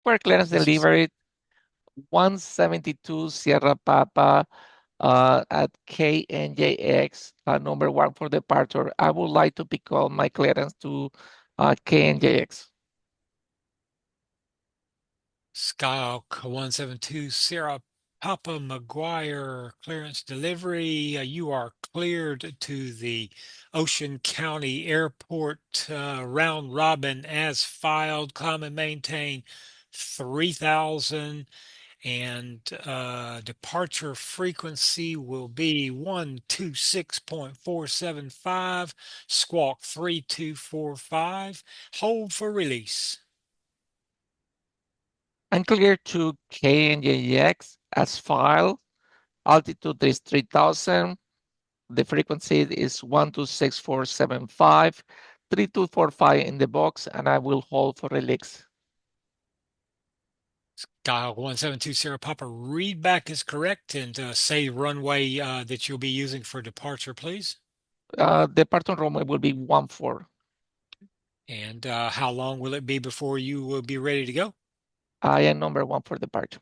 For clearance This is delivery, 172 Sierra Papa at KNJX, number 1 for departure. I would like to pick up my clearance to KNJX. Skyhawk 172 Sierra Papa McGuire clearance delivery. You are cleared to the Ocean County Airport round robin as filed. Climb and maintain 3,000 and departure frequency will be 126.475, squawk 3245. Hold for release. I'm clear to KNJX as filed. Altitude is 3,000. The frequency is 126.475, 3245 in the box, and I will hold for release. Dial 1720 Papa, readback is correct, and say runway that you'll be using for departure, please. Departure runway will be 14. And how long will it be before you will be ready to go? I am number 1 for departure.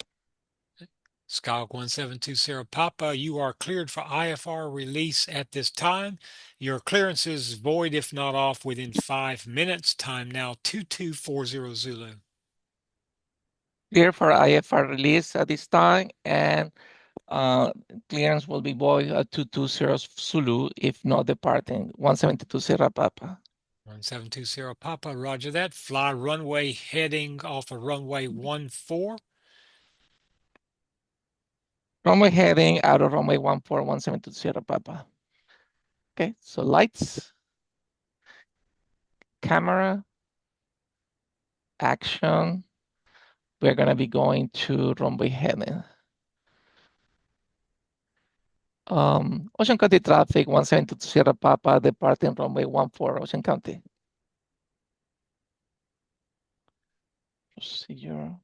Skyhawk 1720 Papa, you are cleared for IFR release at this time. Your clearance is void if not off within 5 minutes. Time now 2240 Zulu. Clear for IFR release at this time, and uh, clearance will be void at 220 Zulu if not departing. 172 Sierra Papa. 1720 Papa, roger that. Fly runway heading off of runway 14. Runway heading out of runway 14, 172 Sierra Papa. Okay, so lights, camera, action. We're gonna be going to runway heading. Ocean County traffic, 172 Sierra Papa, departing runway 14, Ocean County. Procedure,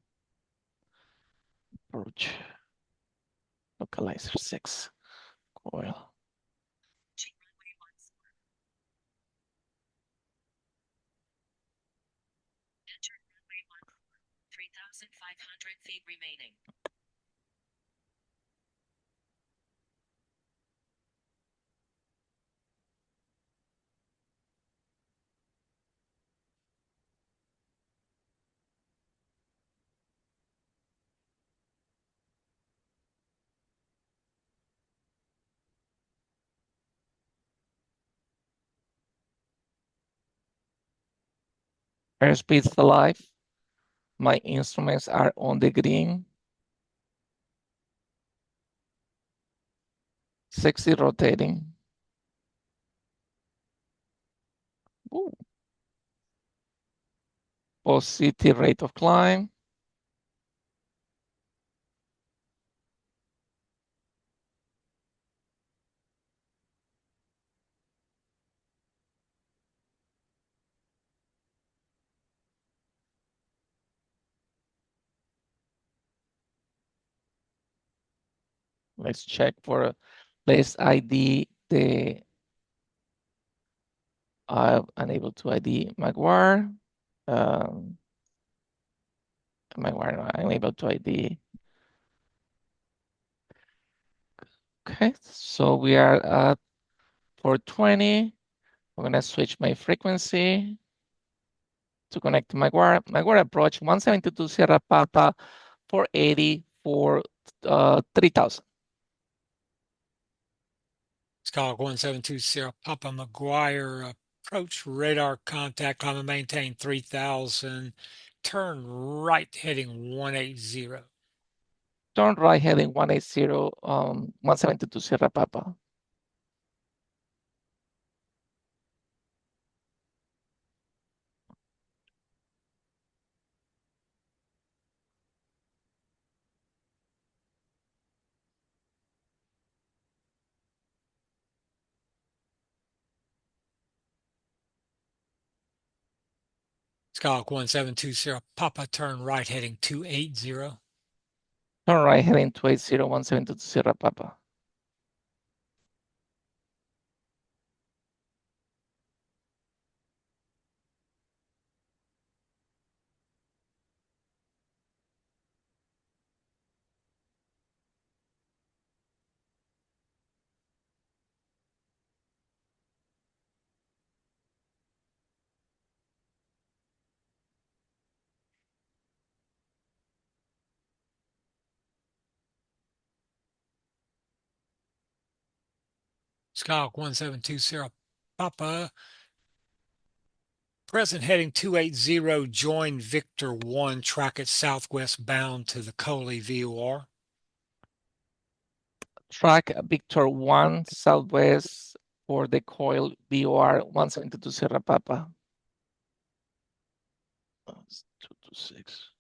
approach, localizer 6, coil. Enter runway 14, 3,500 feet remaining. Airspeed's alive. My instruments are on the green. 60 rotating. Ooh. Positive rate of climb. Let's check for place ID. I'm unable to ID Maguire. Maguire, I'm able to ID. Okay, so we are at 420. I'm gonna switch my frequency to connect to Maguire. Maguire approach 172 Sierra Papa, 480 for 3,000. Skyhawk 1720 Papa McGuire, approach radar contact, climb and maintain 3,000, turn right heading 180. Turn right heading 180, 172 Sierra Papa. Skyhawk 1720 Papa, turn right heading 280. Turn right heading 280, 172 Sierra Papa. Skyhawk 1720 Papa. Present heading 280, join Victor 1, track it southwest bound to the Coley VOR. Track Victor 1 southwest for the coil VOR 1720 Sierra Papa. 226.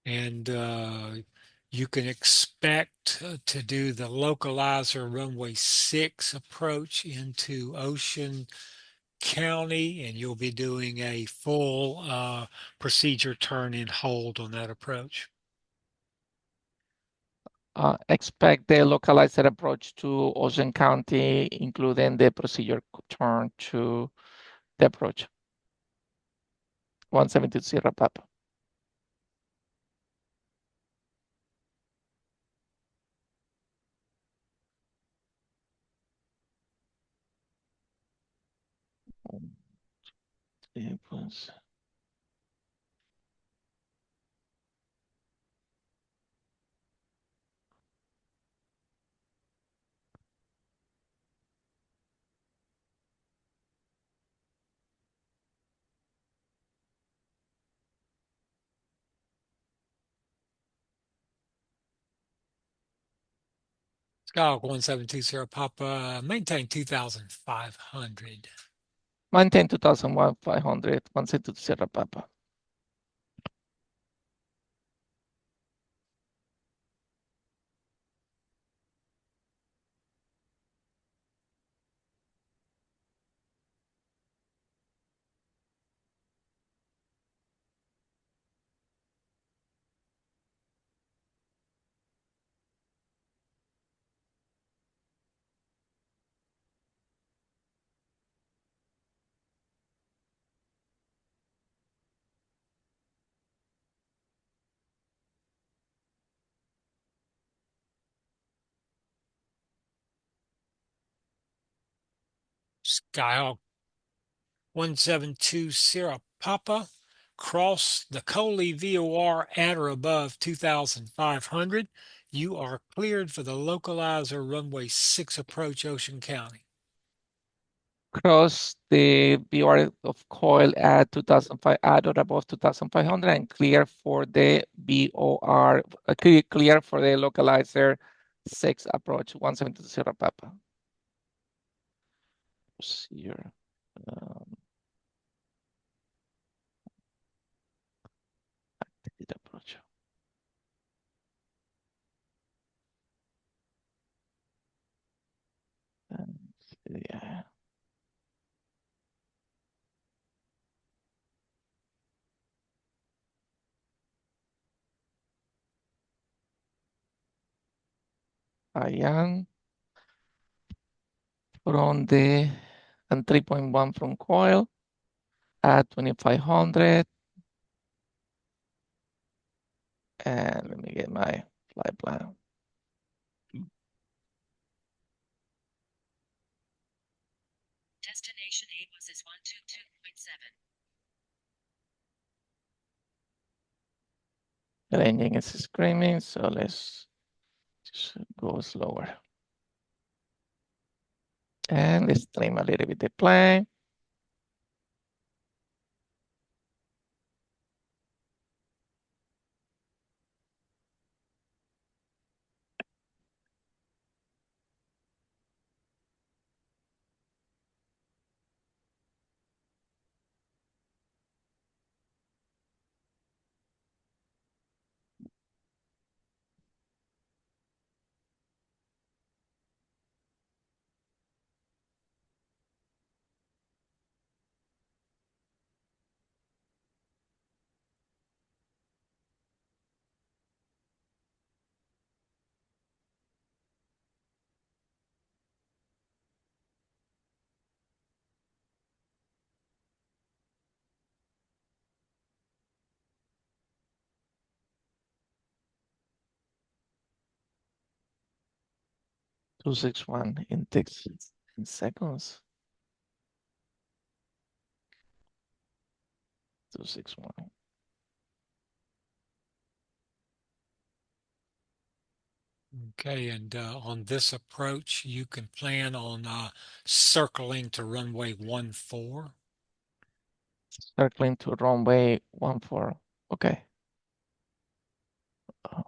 And you can expect to do the localizer runway 6 approach into Ocean County, and you'll be doing a full procedure turn and hold on that approach. Expect the localized approach to Ocean County, including the procedure turn to the approach. 170 Sierra Papa. Pues. Skyhawk 1720 Papa, maintain 2,500. Maintain 2,500, 170 Sierra Papa. Skyhawk 1720 Papa, cross the Coley VOR at or above 2,500. You are cleared for the localizer runway 6 approach Ocean County. Cross the VOR of coil at 2005 at or above 2,500 and clear for the VOR, clear for the localizer 6 approach, 170 Sierra Papa. Here. Activity approach. Yeah. I am from the and 3.1 from coil at 2,500. And let me get my flight plan. Destination Amos is 122.7. The engine is screaming, so let's just go slower. And let's trim a little bit the plane. 261 in ticks in seconds. 261. Okay, and on this approach, you can plan on circling to runway 14. Circling to runway 14. Okay. Oh.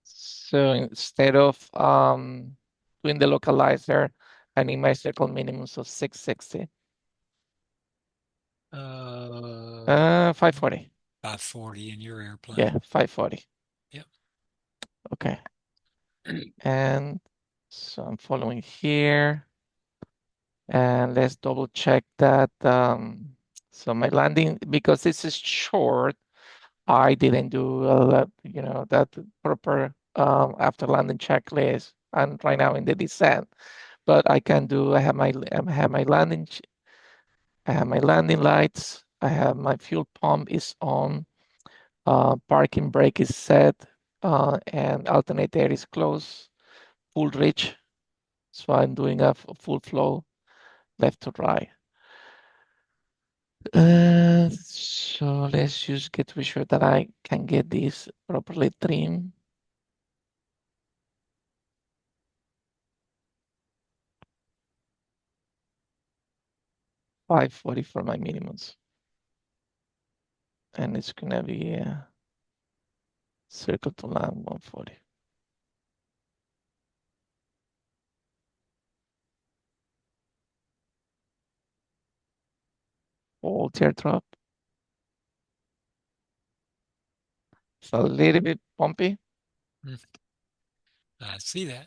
So instead of doing the localizer, I need my circle minimums of 660. 540. 540 in your airplane. Yeah, 540. Yep. Okay. And so I'm following here. And let's double check that. So my landing, because this is short, I didn't do that proper after landing checklist. And right now in the descent, but I can do. I have my landing. I have my landing lights. I have my fuel pump is on. Parking brake is set, and alternator is closed. Full reach. So I'm doing a full flow, left to right. So let's just get to be sure that I can get this properly trimmed. $540 for my minimums. And it's gonna be a circle to land 140. All teardrop. It's a little bit bumpy. I see that.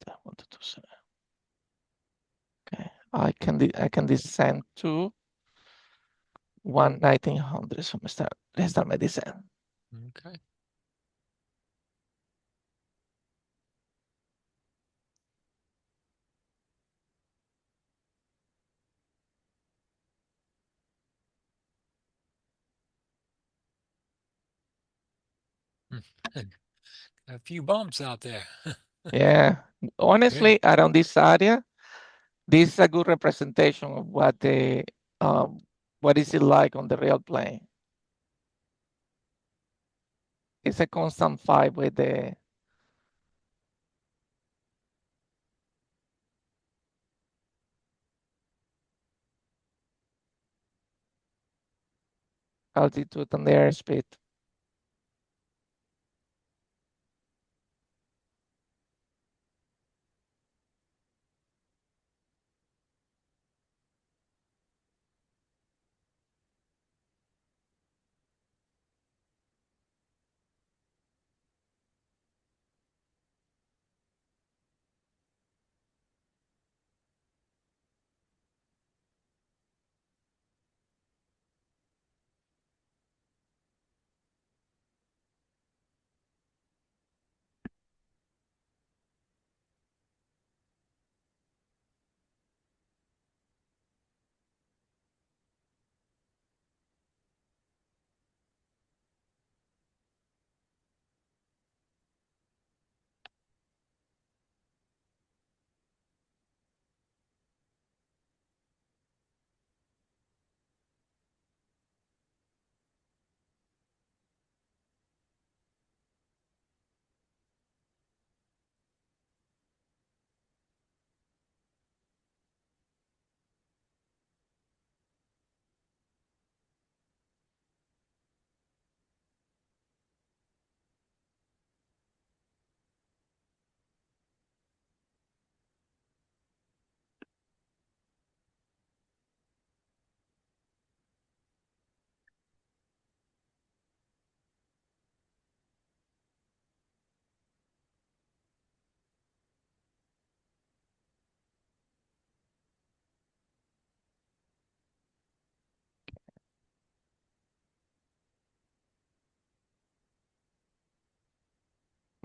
That 127. Okay, I can descend to 1900. So let's start my descent. Okay. A few bumps out there. Yeah, honestly, around this area, this is a good representation of what is it like on the real plane. It's a constant fight with the altitude and the airspeed.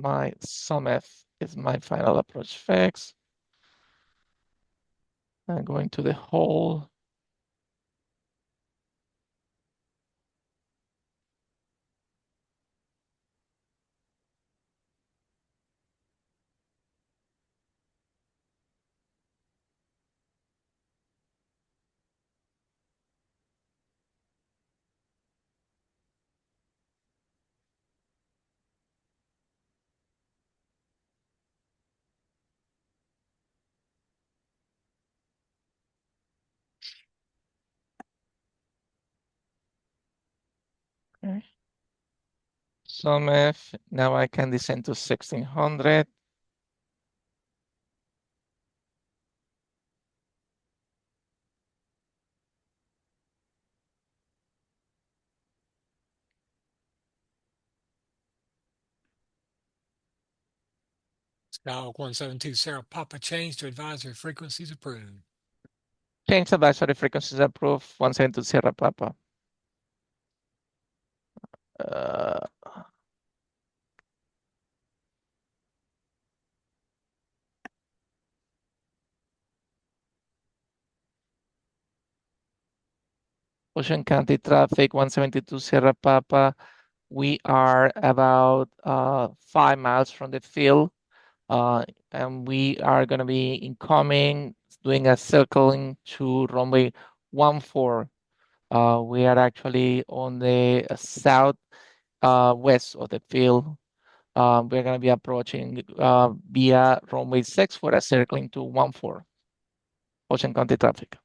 my sum F is my final approach fix. I'm going to the hole. Okay. Sum F, now I can descend to 1600. Skyhawk 172 Sarah Papa change to advisory frequencies approved. Change advisory frequencies approved, 172 Sierra Papa. Ocean County traffic, 172 Sierra Papa. We are about 5 miles from the field, and we are going to be incoming, doing a circling to runway 14. We are actually on the south west of the field. We're going to be approaching via runway 6 for a circling to 14. Ocean County traffic.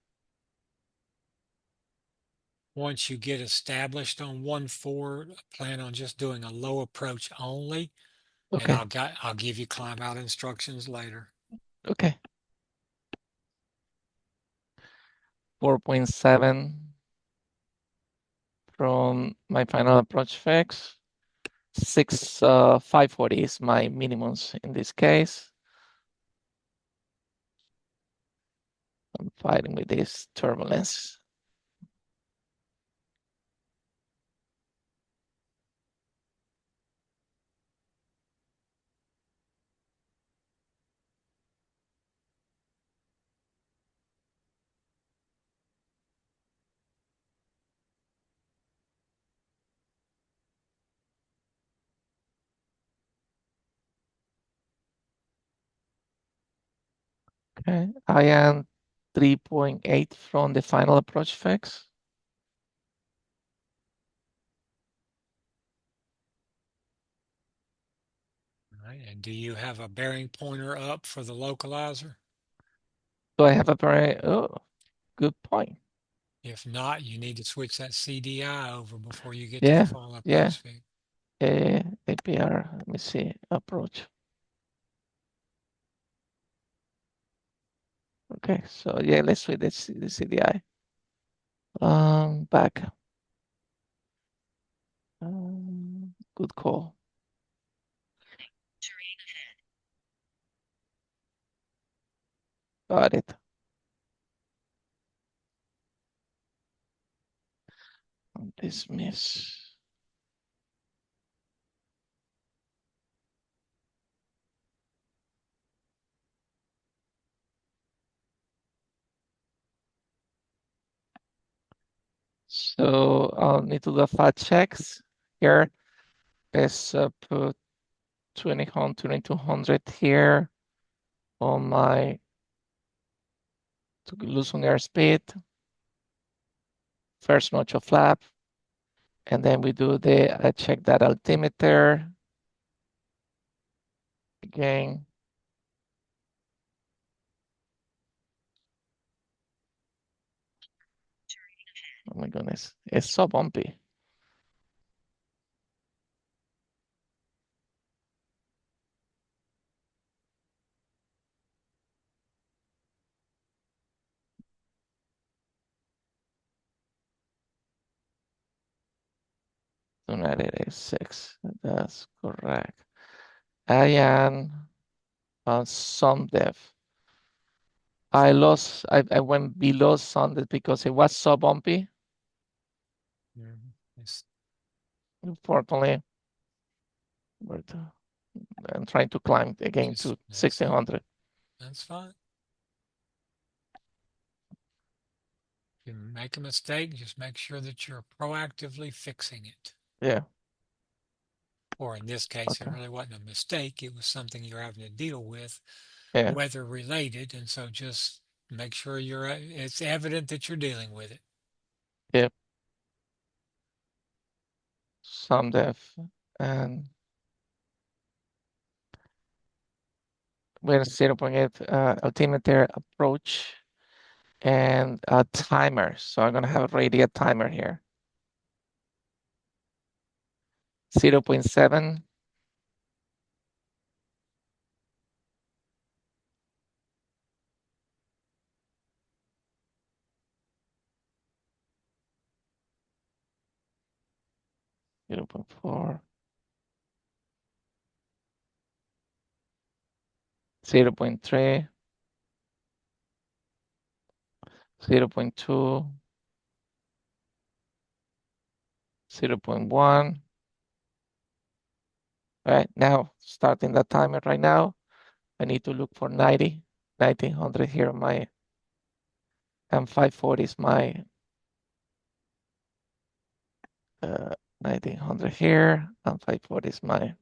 Once you get established on 1-4, plan on just doing a low approach only, and Okay. I'll give you climb out instructions later. Okay. 4.7 from my final approach fix. 540 is my minimums in this case. I'm fighting with this turbulence. Okay, I am 3.8 from the final approach fix. All right, and do you have a bearing pointer up for the localizer? Do I have a very, oh, good point. If not, you need to switch that CDI over before you get to the Yeah, final yeah. approach fix. APR, let me see, approach. Okay, so yeah, let's switch the CDI. Back. Good call. Terrain ahead. Got it. Dismiss. So I'll need to do a fact checks here. Let's put 2200 here on my to loosen airspeed. First notch of flap. And then we do I check that altimeter. Again. Oh my goodness, it's so bumpy. United 6. That's correct. I am on some depth. I went below Sunday because it was so bumpy. It's Unfortunately, and trying to climb again Just, to that's fine. 1600. That's fine. If you make a mistake, just make sure that you're proactively fixing it. Yeah. Or in this case, it Okay. really wasn't a mistake. It was something you're having to deal with, Yeah. weather related. And so just make sure it's evident that you're dealing with it. Yeah. Some depth and we're 0.8 altimeter approach and a timer. So I'm gonna have a radial timer here. 0.7. 0.4. 0.3. 0.2. 0.1. Right now, starting the timer right now. I need to look for 90, 1900 here. My and 540 is my 1900 here, and 540 is my.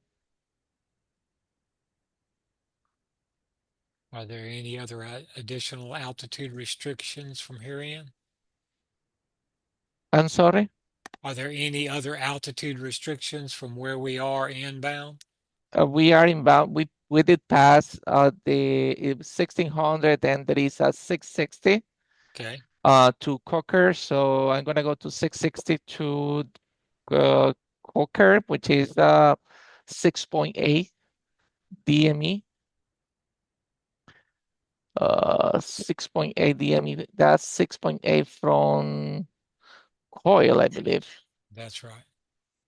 Are there any other additional altitude restrictions from here in? I'm sorry. Are there any other altitude restrictions from where we are inbound? We are inbound. We did pass the 1600, and there is a 660 Okay. to Coker. So I'm gonna go to 660 to Coker, which is 6.8 DME. 6.8 DME. That's 6.8 from coil, I believe. That's right.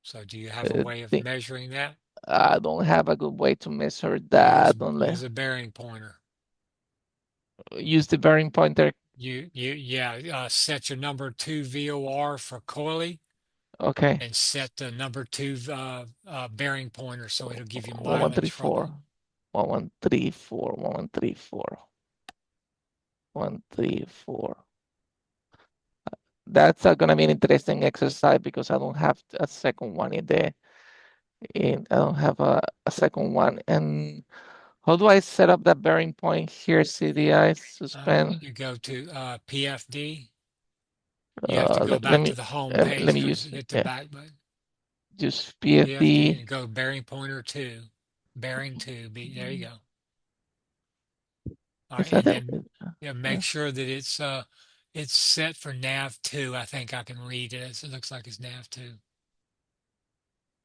So do you have a way of Think measuring that? I don't have a good way to measure Use that unless use a bearing pointer. use the bearing pointer. Set your number two VOR for coily Okay. and set the number two bearing pointer so it'll give you mileage from it. 1134. 1134. 1134. 134. That's gonna be an interesting exercise because I don't have a second one in there. I don't have a second one. And how do I set up that bearing point here? CDI suspend. You go to PFD. You have to go Let back to me the home let page me because use hit the yeah, back button. just PFD PFD. and go bearing pointer two. Bearing two. There you go. All Is right, that and it? then Yeah. make sure that it's set for nav two. I think I can read it. It looks like it's nav two.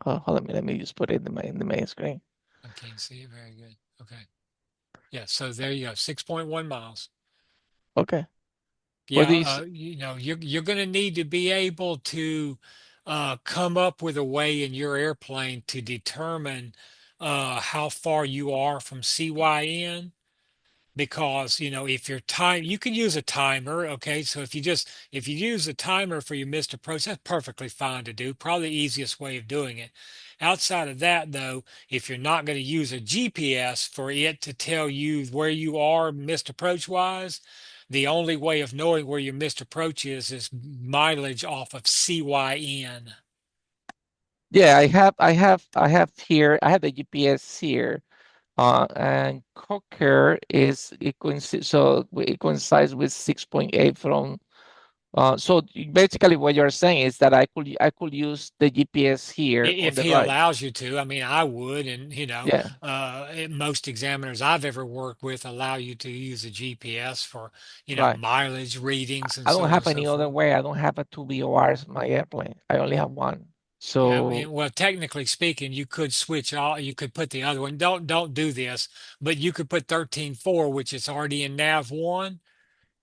Oh, hold on, let me just put it in the main screen. I can't see it very good. Okay. Yeah, so there you go. 6.1 miles. Okay. For Yeah, these, you're going to need to be able to come up with a way in your airplane to determine how far you are from CYN because if your time you can use a timer. Okay, so if you use a timer for your missed approach, that's perfectly fine to do, probably the easiest way of doing it. Outside of that though, if you're not going to use a GPS for it to tell you where you are missed approach wise, the only way of knowing where your missed approach is mileage off of CYN. yeah, I have here, I have the GPS here. And Cocker is it coincides, so it coincides with 6.8 from. So basically, what you're saying is that I could use the GPS here on If the he right. allows you to. I mean, I would, and Yeah, most examiners I've ever worked with allow you to use a GPS for, right. mileage readings and I don't so on have and so any other forth. way. I don't have a two VORs in my airplane. I only have one. Yeah, I So mean, well, technically speaking, you could switch all, you could put the other one. Don't do this, but you could put 13.4, which is already in nav one,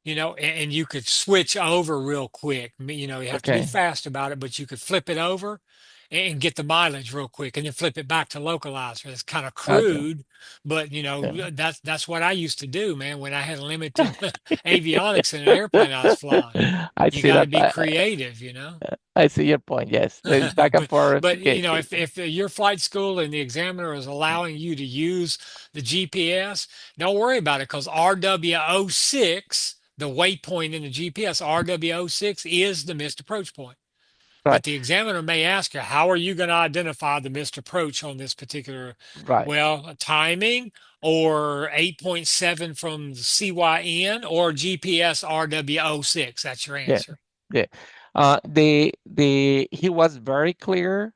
and you could switch over real quick. You have to be okay, fast about it, but you could flip it over and get the mileage real quick and then flip it back to localizer. It's kind of Okay. crude, but you Yeah. know, that's what I used to do, man, when I had limited avionics in an airplane I was flying. I You see got to that. be creative, you know. I see your point. Yes, there's back and But forth to but you get know, you. if your flight school and the examiner is allowing you to use the GPS, don't worry about it because RW06, the waypoint in the GPS, RW06 is the missed approach point. But Right, the examiner may ask you, how are you going to identify the missed approach on this particular, right. well, timing or 8.7 from CYN or GPS RW06? That's your Yeah, answer. yeah. He was very clear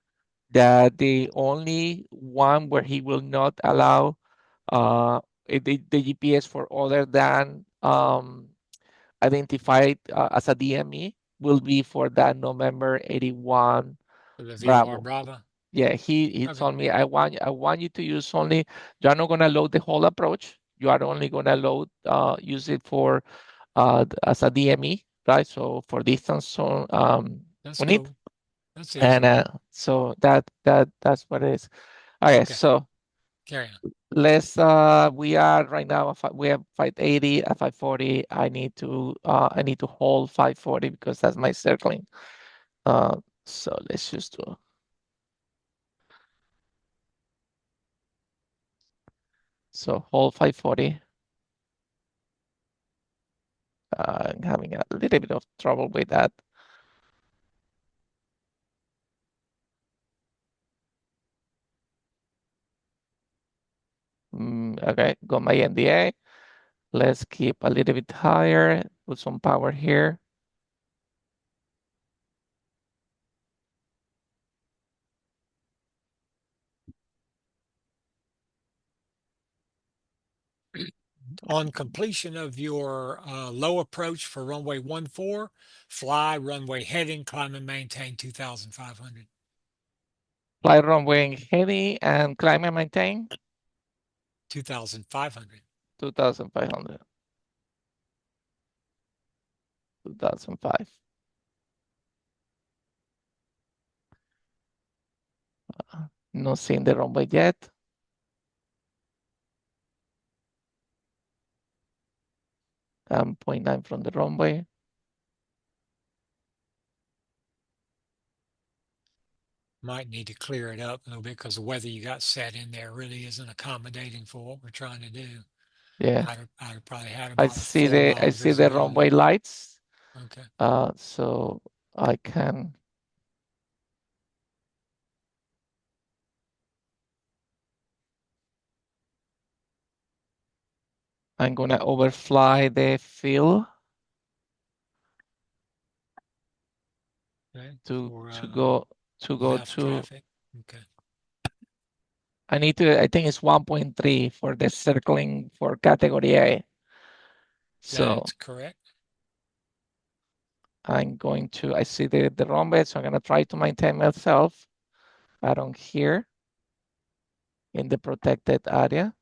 that the only one where he will not allow the GPS for other than identified as a DME will be for that November 81 For the VOR Bravo. Bravo. Yeah, he Okay, told me I want you to use only, you're not gonna load the whole approach. You are only gonna use it for as a DME, right? So for distance so that's on it. cool. That's And easy. so that's what it is. Okay, Okay, so carry on. let's we are right now we have 580 at 540. I need to hold 540 because that's my circling. So let's just do, so hold 540. I'm having a little bit of trouble with that. Okay, got my NDA. Let's keep a little bit higher, put some power here. On completion of your low approach for runway 14, fly runway heading, climb and maintain 2,500. Fly runway heavy and climb and maintain 2,500. 2,500, 2005. Not seeing the runway yet. I'm 0.9 from the runway. Might need to clear it up a little bit because the weather you got set in there really isn't accommodating for what we're trying to do. Yeah, I'd probably had I about a see 4 mile the runway visibility. lights. Okay. So I can, I'm gonna overfly the field Okay. to For to go left to. traffic. Okay. I think it's 1.3 for the circling for category A. That's So correct. I see the runway, so I'm gonna try to maintain myself around here in the protected area.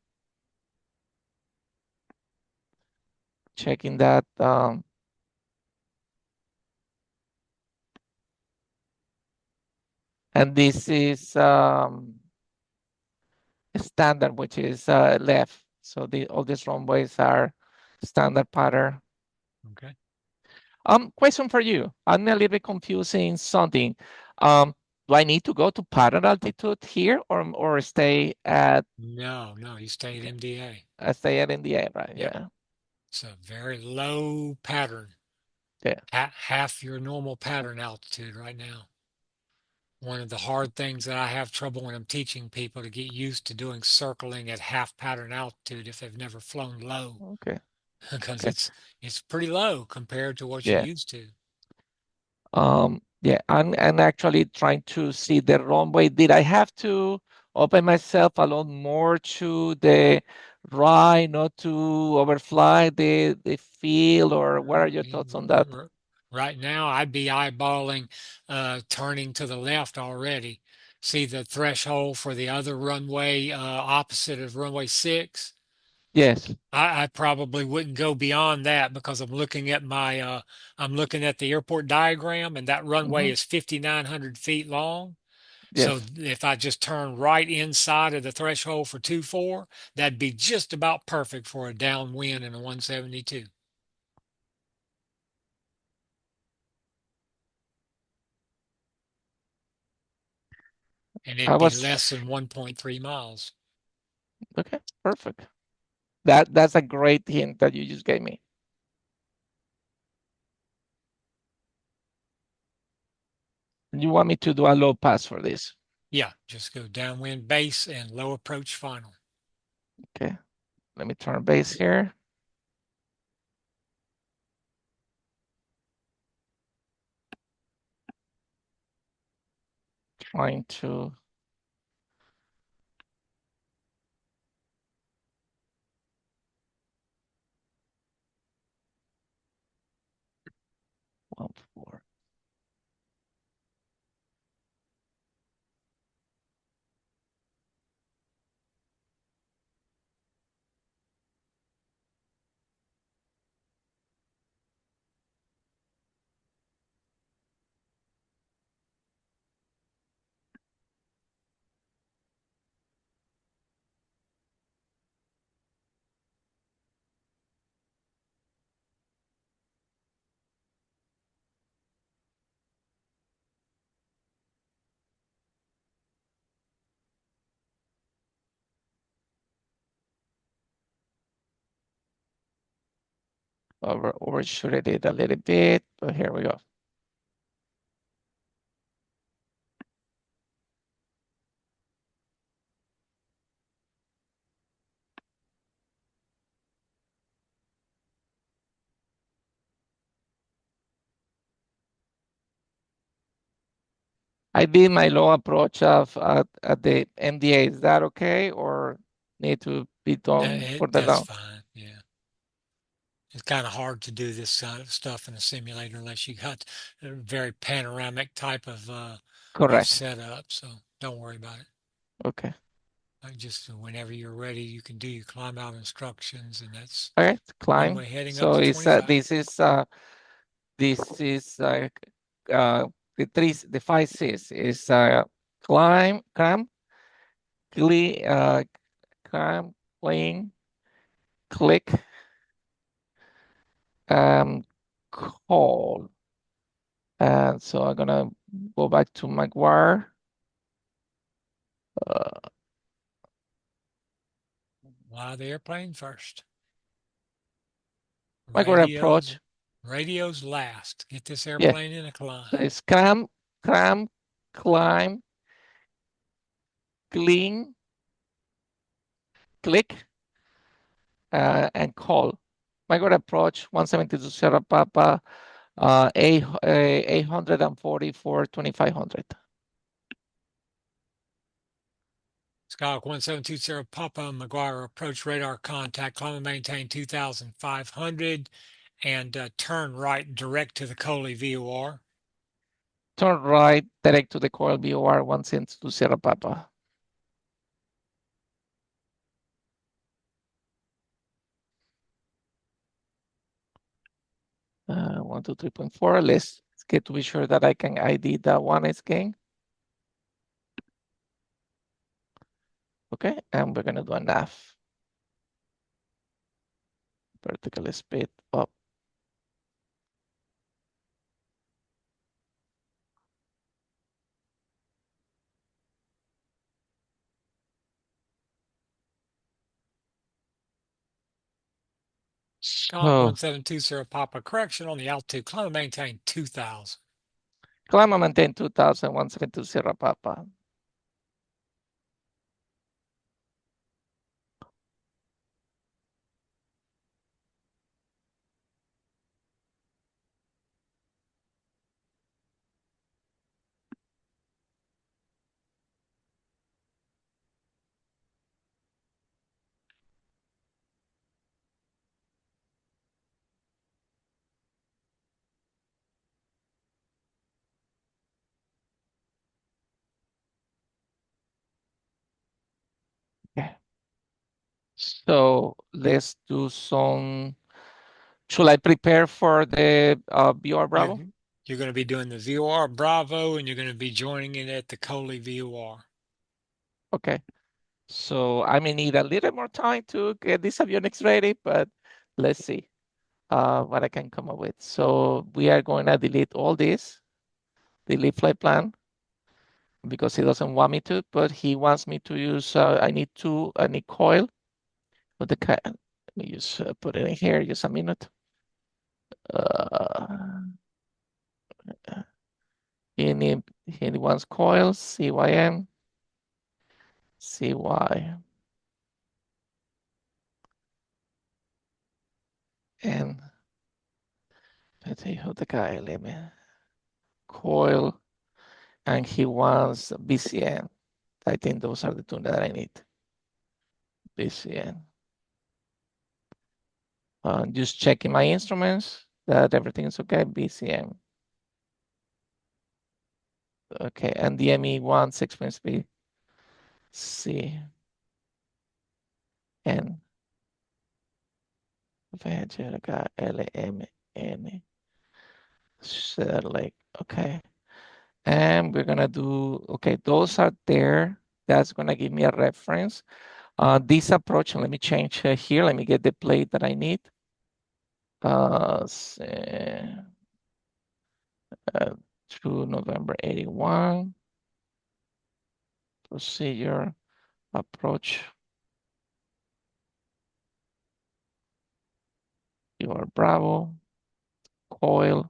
Checking that, and this is standard, which is left. So all these runways are standard pattern. Okay. Question for you. I'm a little bit confusing something. Um, do I need to go to pattern altitude here or stay at No, no, you stay at MDA. NDA, right? Yep. Yeah. It's a very low pattern, Yeah. half your normal pattern altitude right now. One of the hard things that I have trouble when I'm teaching people to get used to doing circling at half pattern altitude if they've never flown low, Okay. because Okay. it's pretty low compared to what you're Yeah. used to. Yeah, I'm actually trying to see the runway. Did I have to open myself a lot more to the right, not to overfly the field, or what are your thoughts on that? Right now, I'd be eyeballing turning to the left already. See the threshold for the other runway opposite of runway 6? Yes. I probably wouldn't go beyond that because I'm looking at the airport diagram and that runway Hmm. is 5,900 feet long. So Yes. if I just turn right inside of the threshold for 2.4, that'd be just about perfect for a downwind in a 172. And I it'd be was less than 1.3 miles. okay. Perfect. That's a great hint that you just gave me. You want me to do a low pass for this? Yeah, just go downwind base and low approach final. Okay. Let me turn base here. Trying to. One, four. Overshoot it a little bit, but here we go. I did my low approach of at the MDA. Is that okay, or need to be done for the That's down? fine. Yeah. It's kind of hard to do this kind of stuff in a simulator unless you got a very panoramic type of Correct. setup. So don't worry about it. Okay. Just whenever you're ready, you can do your climb out instructions, and that's Okay. Climb. runway heading up So to it's 25. this is the 5 C's is climb, clean, climb, clean, click, um, call. And so I'm gonna go back to McGuire. Uh, Fly the airplane first. McGuire Radios, approach. radios last. Get this Yeah. airplane in a climb. So it's climb, climb, clean, click, and call. McGuire approach 172 Sierra Papa, 844 2500. Skyhawk 1720 Papa McGuire approach radar contact. Climb and maintain 2,500 and turn right direct to the Coley VOR. Turn right, direct to the coil VOR 172 Sierra Papa. 123.4. Let's get to be sure that I can ID that one again. Okay, and we're gonna do a nav. Vertical speed up. Skyhawk So 1720 Papa correction on the altitude. Climb and maintain 2,000. climb and maintain 2000, 172 Sierra Papa. Okay. So let's do some. Should I prepare for the BR Yeah, Bravo? You're going to be doing the VOR Bravo, and you're going to be joining it at the Coley VOR. Okay. So I may need a little more time to get this avionics ready, but let's see what I can come up with. So we are going to delete all this, delete flight plan, because he doesn't want me to, but he wants me to use, I need coil. But let me just put it in here, just a minute. He wants coils, CYM, CY, and JKLM, coil, and he wants BCN. I think those are the two that I need. BCN. Just checking my instruments that everything's okay. BCN. Okay, and DME1 6.3 C N LMN select. Okay, and we're gonna do, okay, those are there. That's gonna give me a reference. This approach, let me change here. Let me get the plate that I need. To November 81. Procedure, approach. Your Bravo, coil,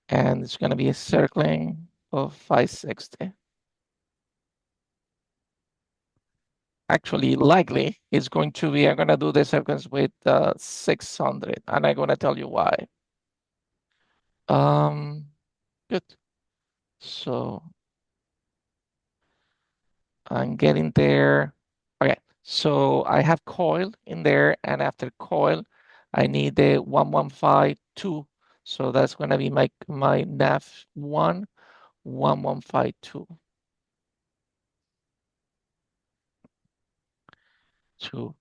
and it's gonna be a circling of 560. Actually, likely it's going to be, I'm gonna do the sequence with 600, and I'm gonna tell you why. Good. So I'm getting there. Okay, so I have coil in there, and after coil, I need the 1152. So that's gonna be my nav 1152. 2.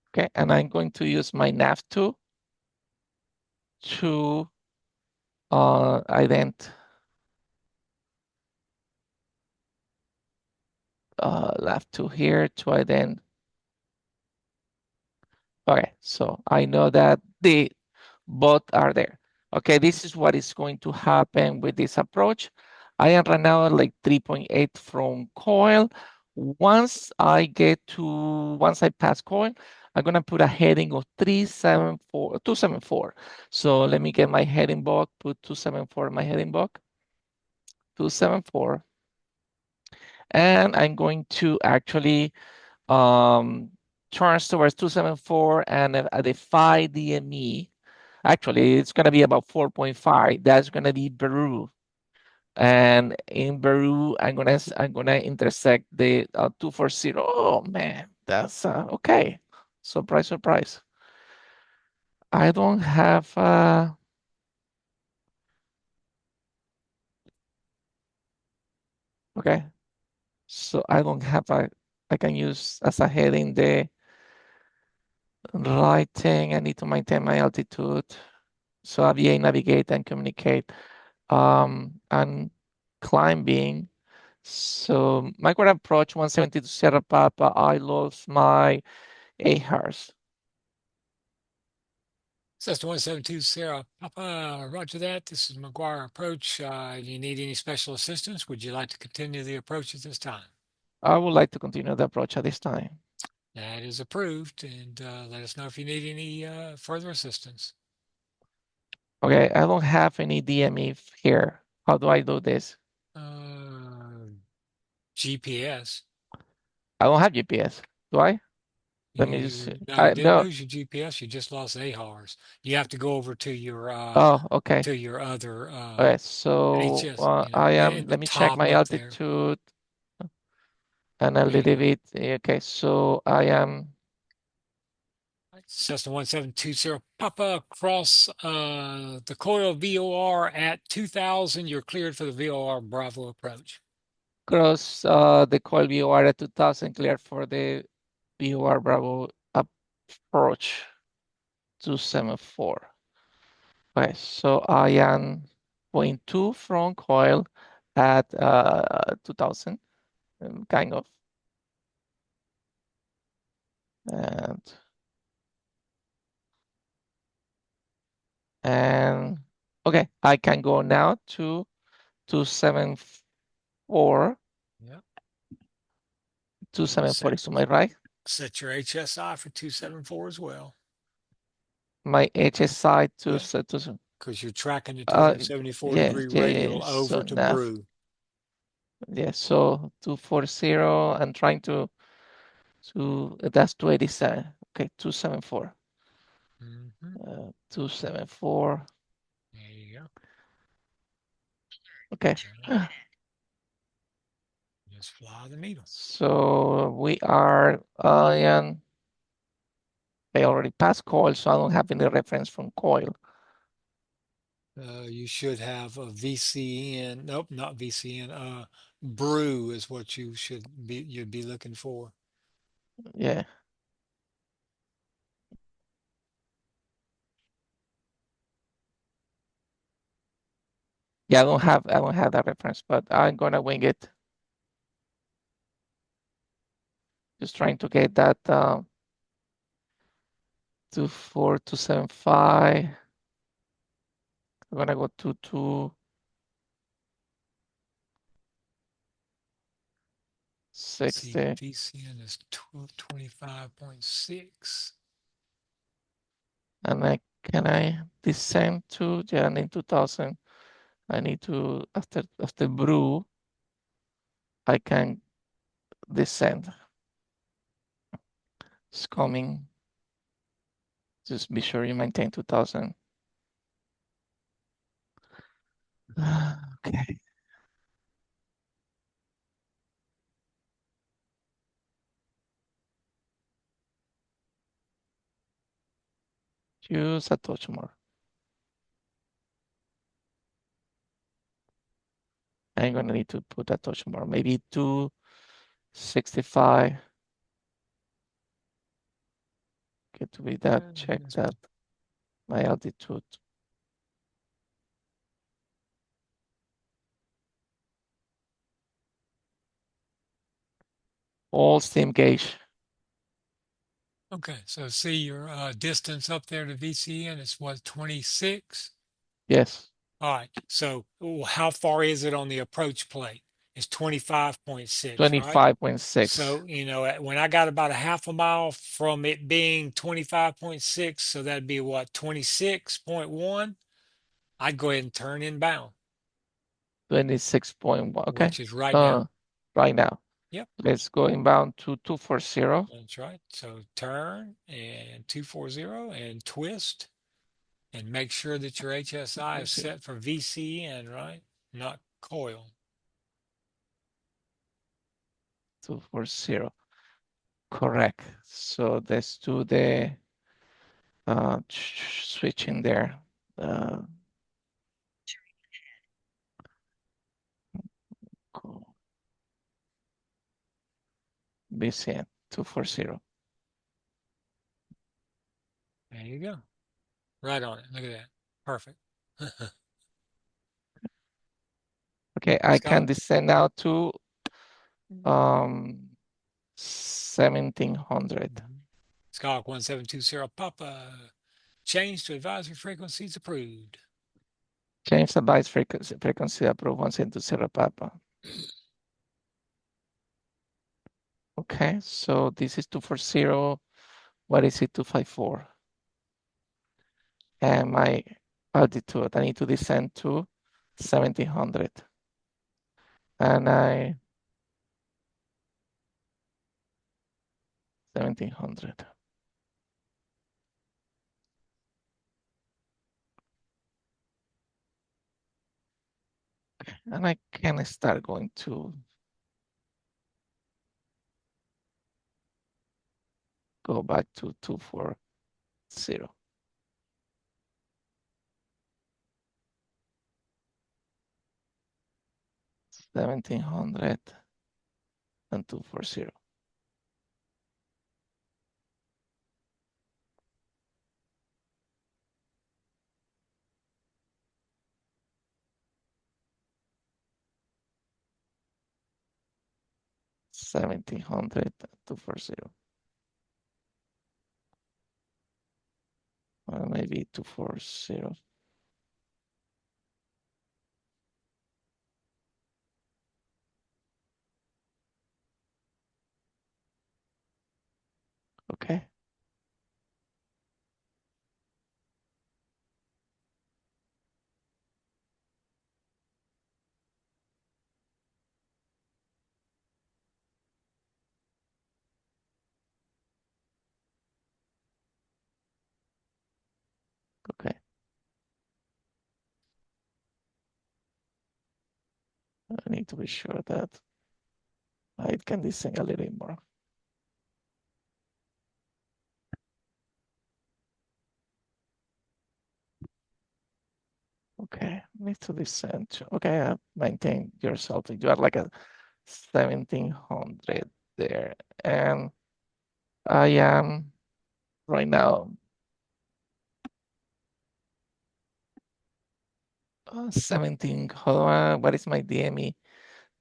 Okay, and I'm going to use my nav2 to ident left to here to ident. Okay, so I know that the both are there. Okay, this is what is going to happen with this approach. I am right now at like 3.8 from coil. Once I pass coil, I'm gonna put a heading of 274. So let me get my heading block, put 274 in my heading block, 274. And I'm going to actually turn towards 274 and at the 5 DME. Actually, it's going to be about 4.5. That's going to be Beru. And in Beru, I'm gonna intersect the 240. Oh man, that's okay. Surprise, surprise. I don't have okay. So I don't have I can use as a heading the right thing. I need to maintain my altitude. So AVA navigate and communicate. And climbing. So micro approach 170 to Sierra Papa. I lost my AHRS. Cessna 172 Sarah Papa, roger that. This is McGuire Approach. Do you need any special assistance? Would you like to continue the approach at this time? I would like to continue the approach at this time. That is approved, and let us know if you need any further assistance. Okay, I don't have any DME here. How do I do this? GPS. I don't have GPS. Do I? Let me just. No, you didn't No. lose your GPS. You just lost AHRS. You have to go over to your Oh, okay. other Okay, so HS, I am. at the Let me check top my up there. altitude and a There you little go. bit. Okay, so I am. Cessna 1720 Papa across the coil VOR at 2000. You're cleared for the VOR Bravo approach. Cross the coil VOR at 2000, clear for the VOR Bravo approach 274. Okay, so I am 0.2 from coil at 2000, kind of. And okay, I can go now to 274. Yeah. 274 is to my right. Set your HSI for 274 as well. My HSI to Yeah. set to Because you're tracking the uh 274 yeah, degree yeah, yeah. radial So over to now, yeah, so 240 and trying to that's 287. Okay, 274. Mm-hmm. 274. There you go. Okay. Just fly the needle. So we are and I already passed coil, so I don't have any reference from coil. You should have a VCN. Nope, not VCN. Brew is what you'd be looking for. Yeah. Yeah, I don't have that reference, but I'm gonna wing it. Just trying to get that 24275. I'm gonna go to 260. VCN is 25.6. And can I descend to in 2000? I need to after brew, I can descend. It's coming. Just be sure you maintain 2000. Okay. Use a touch more. I'm gonna need to put a touch more. Maybe 265. Get to be that, check that my altitude. All steam gauge. Okay, so see your distance up there to VCN is what, 26? Yes, All right, so how far is it on the approach plate? It's 25.6, right? 25.6. So, when I got about a half a mile from it being 25.6, so that'd be what, 26.1? I'd go ahead and turn inbound, 26.1. Okay. which is right now. Right now. Yep, Let's go inbound to 240. that's right. So turn and 240 and twist and make sure that your HSI is 240. set for VCN, right? Not coil. 240. Correct. So let's do the switch in there. Cool. BCN 240. There you go. Right on it. Look at that. Perfect. Okay, I can Scott? descend now to 1700. Scott 1720 Papa. Change to advisory frequencies approved. Change advice frequency approved 1720 Papa. Okay, so this is 240. What is it? 254. And my altitude, I need to descend to 1700. And 1700. And I can start going to go back to 240. 1700 and 240. 1700, 240. Well, maybe 240. Okay. Okay. I need to be sure that I can descend a little more. Okay, need to descend to, okay, maintain yourself. You are like a 1700 there. And I am right now 17, hold on, what is my DME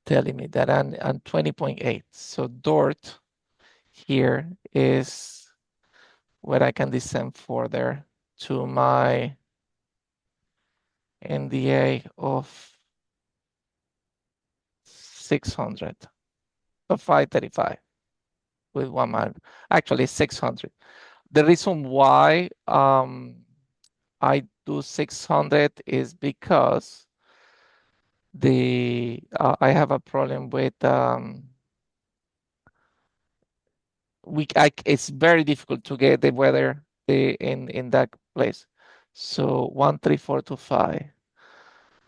telling me? That I'm 20.8. So Dort here is where I can descend further to my NDA of 600 or 535 with 1 mile. Actually 600. The reason why I do 600 is because I have a problem with it's very difficult to get the weather in that place. So 13425.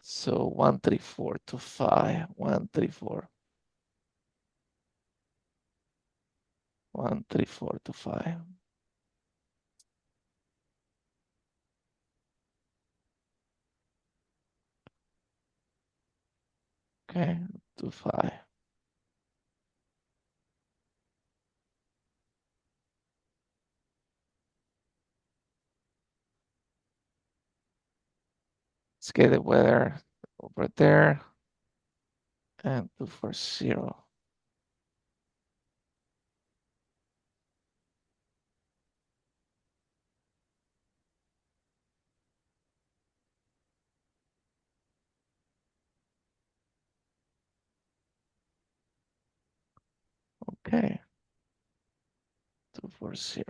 So 13425, 134, 13425. Okay, 25. Let's get the weather over there and 240. Okay, 240.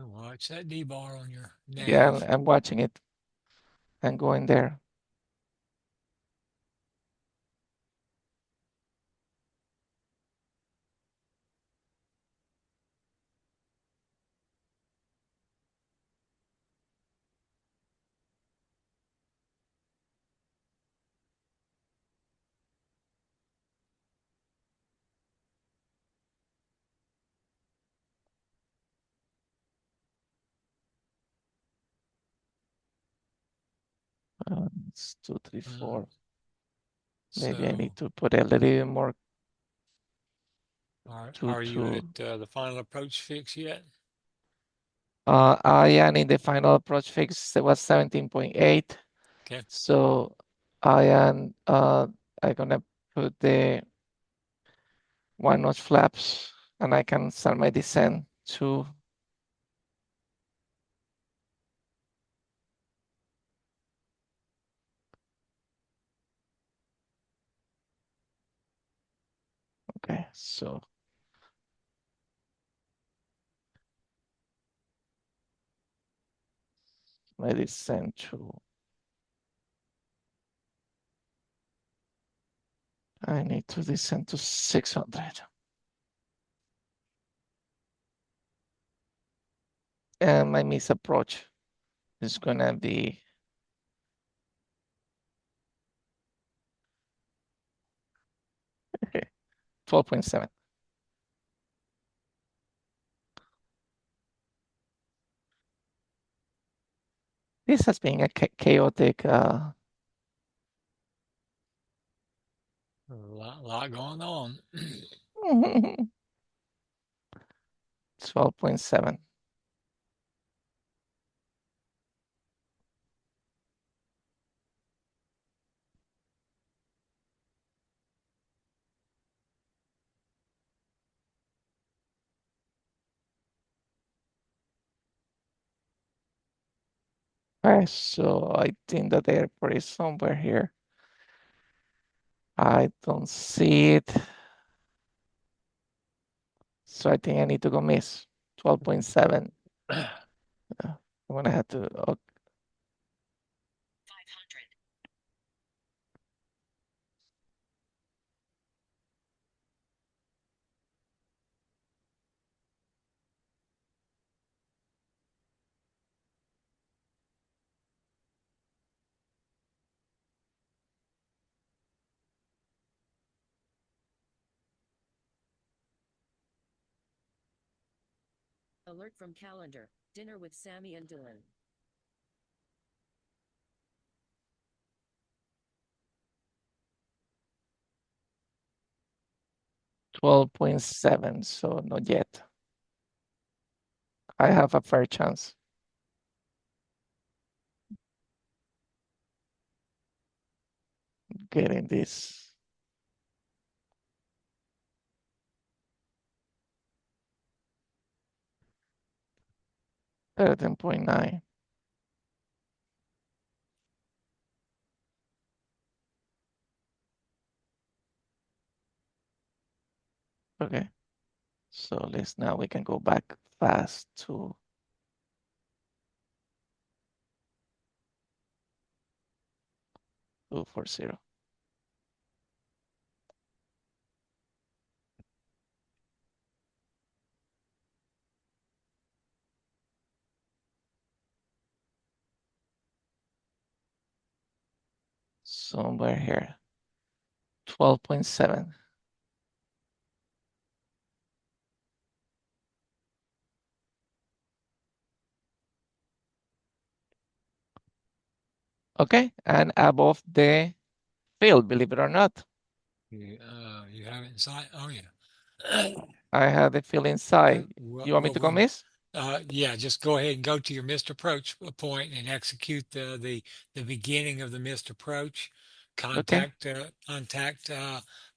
Watch that D bar on your Yeah, nav. I'm watching it and going there. It's 234. Maybe I need So to put a little bit more are you to at the final approach fix yet? I am in the final approach fix. It was 17.8. Okay. So I am I'm gonna put the 1 notch flaps and I can start my descent to okay, so my descent to I need to descend to 600. And my miss approach is gonna be 12.7. This has been a chaotic lot going on. 12.7. Okay, so I think that the airport is somewhere here. I don't see it. So I think I need to go miss. 12.7. I'm gonna have to. 500. 'Alert from calendar. Dinner with Sammy and Dylan. 12.7. So not yet. I have a fair chance getting this. 13.9. Okay. So let's now we can go back fast to 240. Somewhere here. 12.7. Okay, and above the field, believe it or not. You have it inside. Oh yeah. I have the field Okay. inside. Well, You want me to go miss? yeah, just go ahead and go to your missed approach point and execute the beginning of the missed approach. Okay, Contact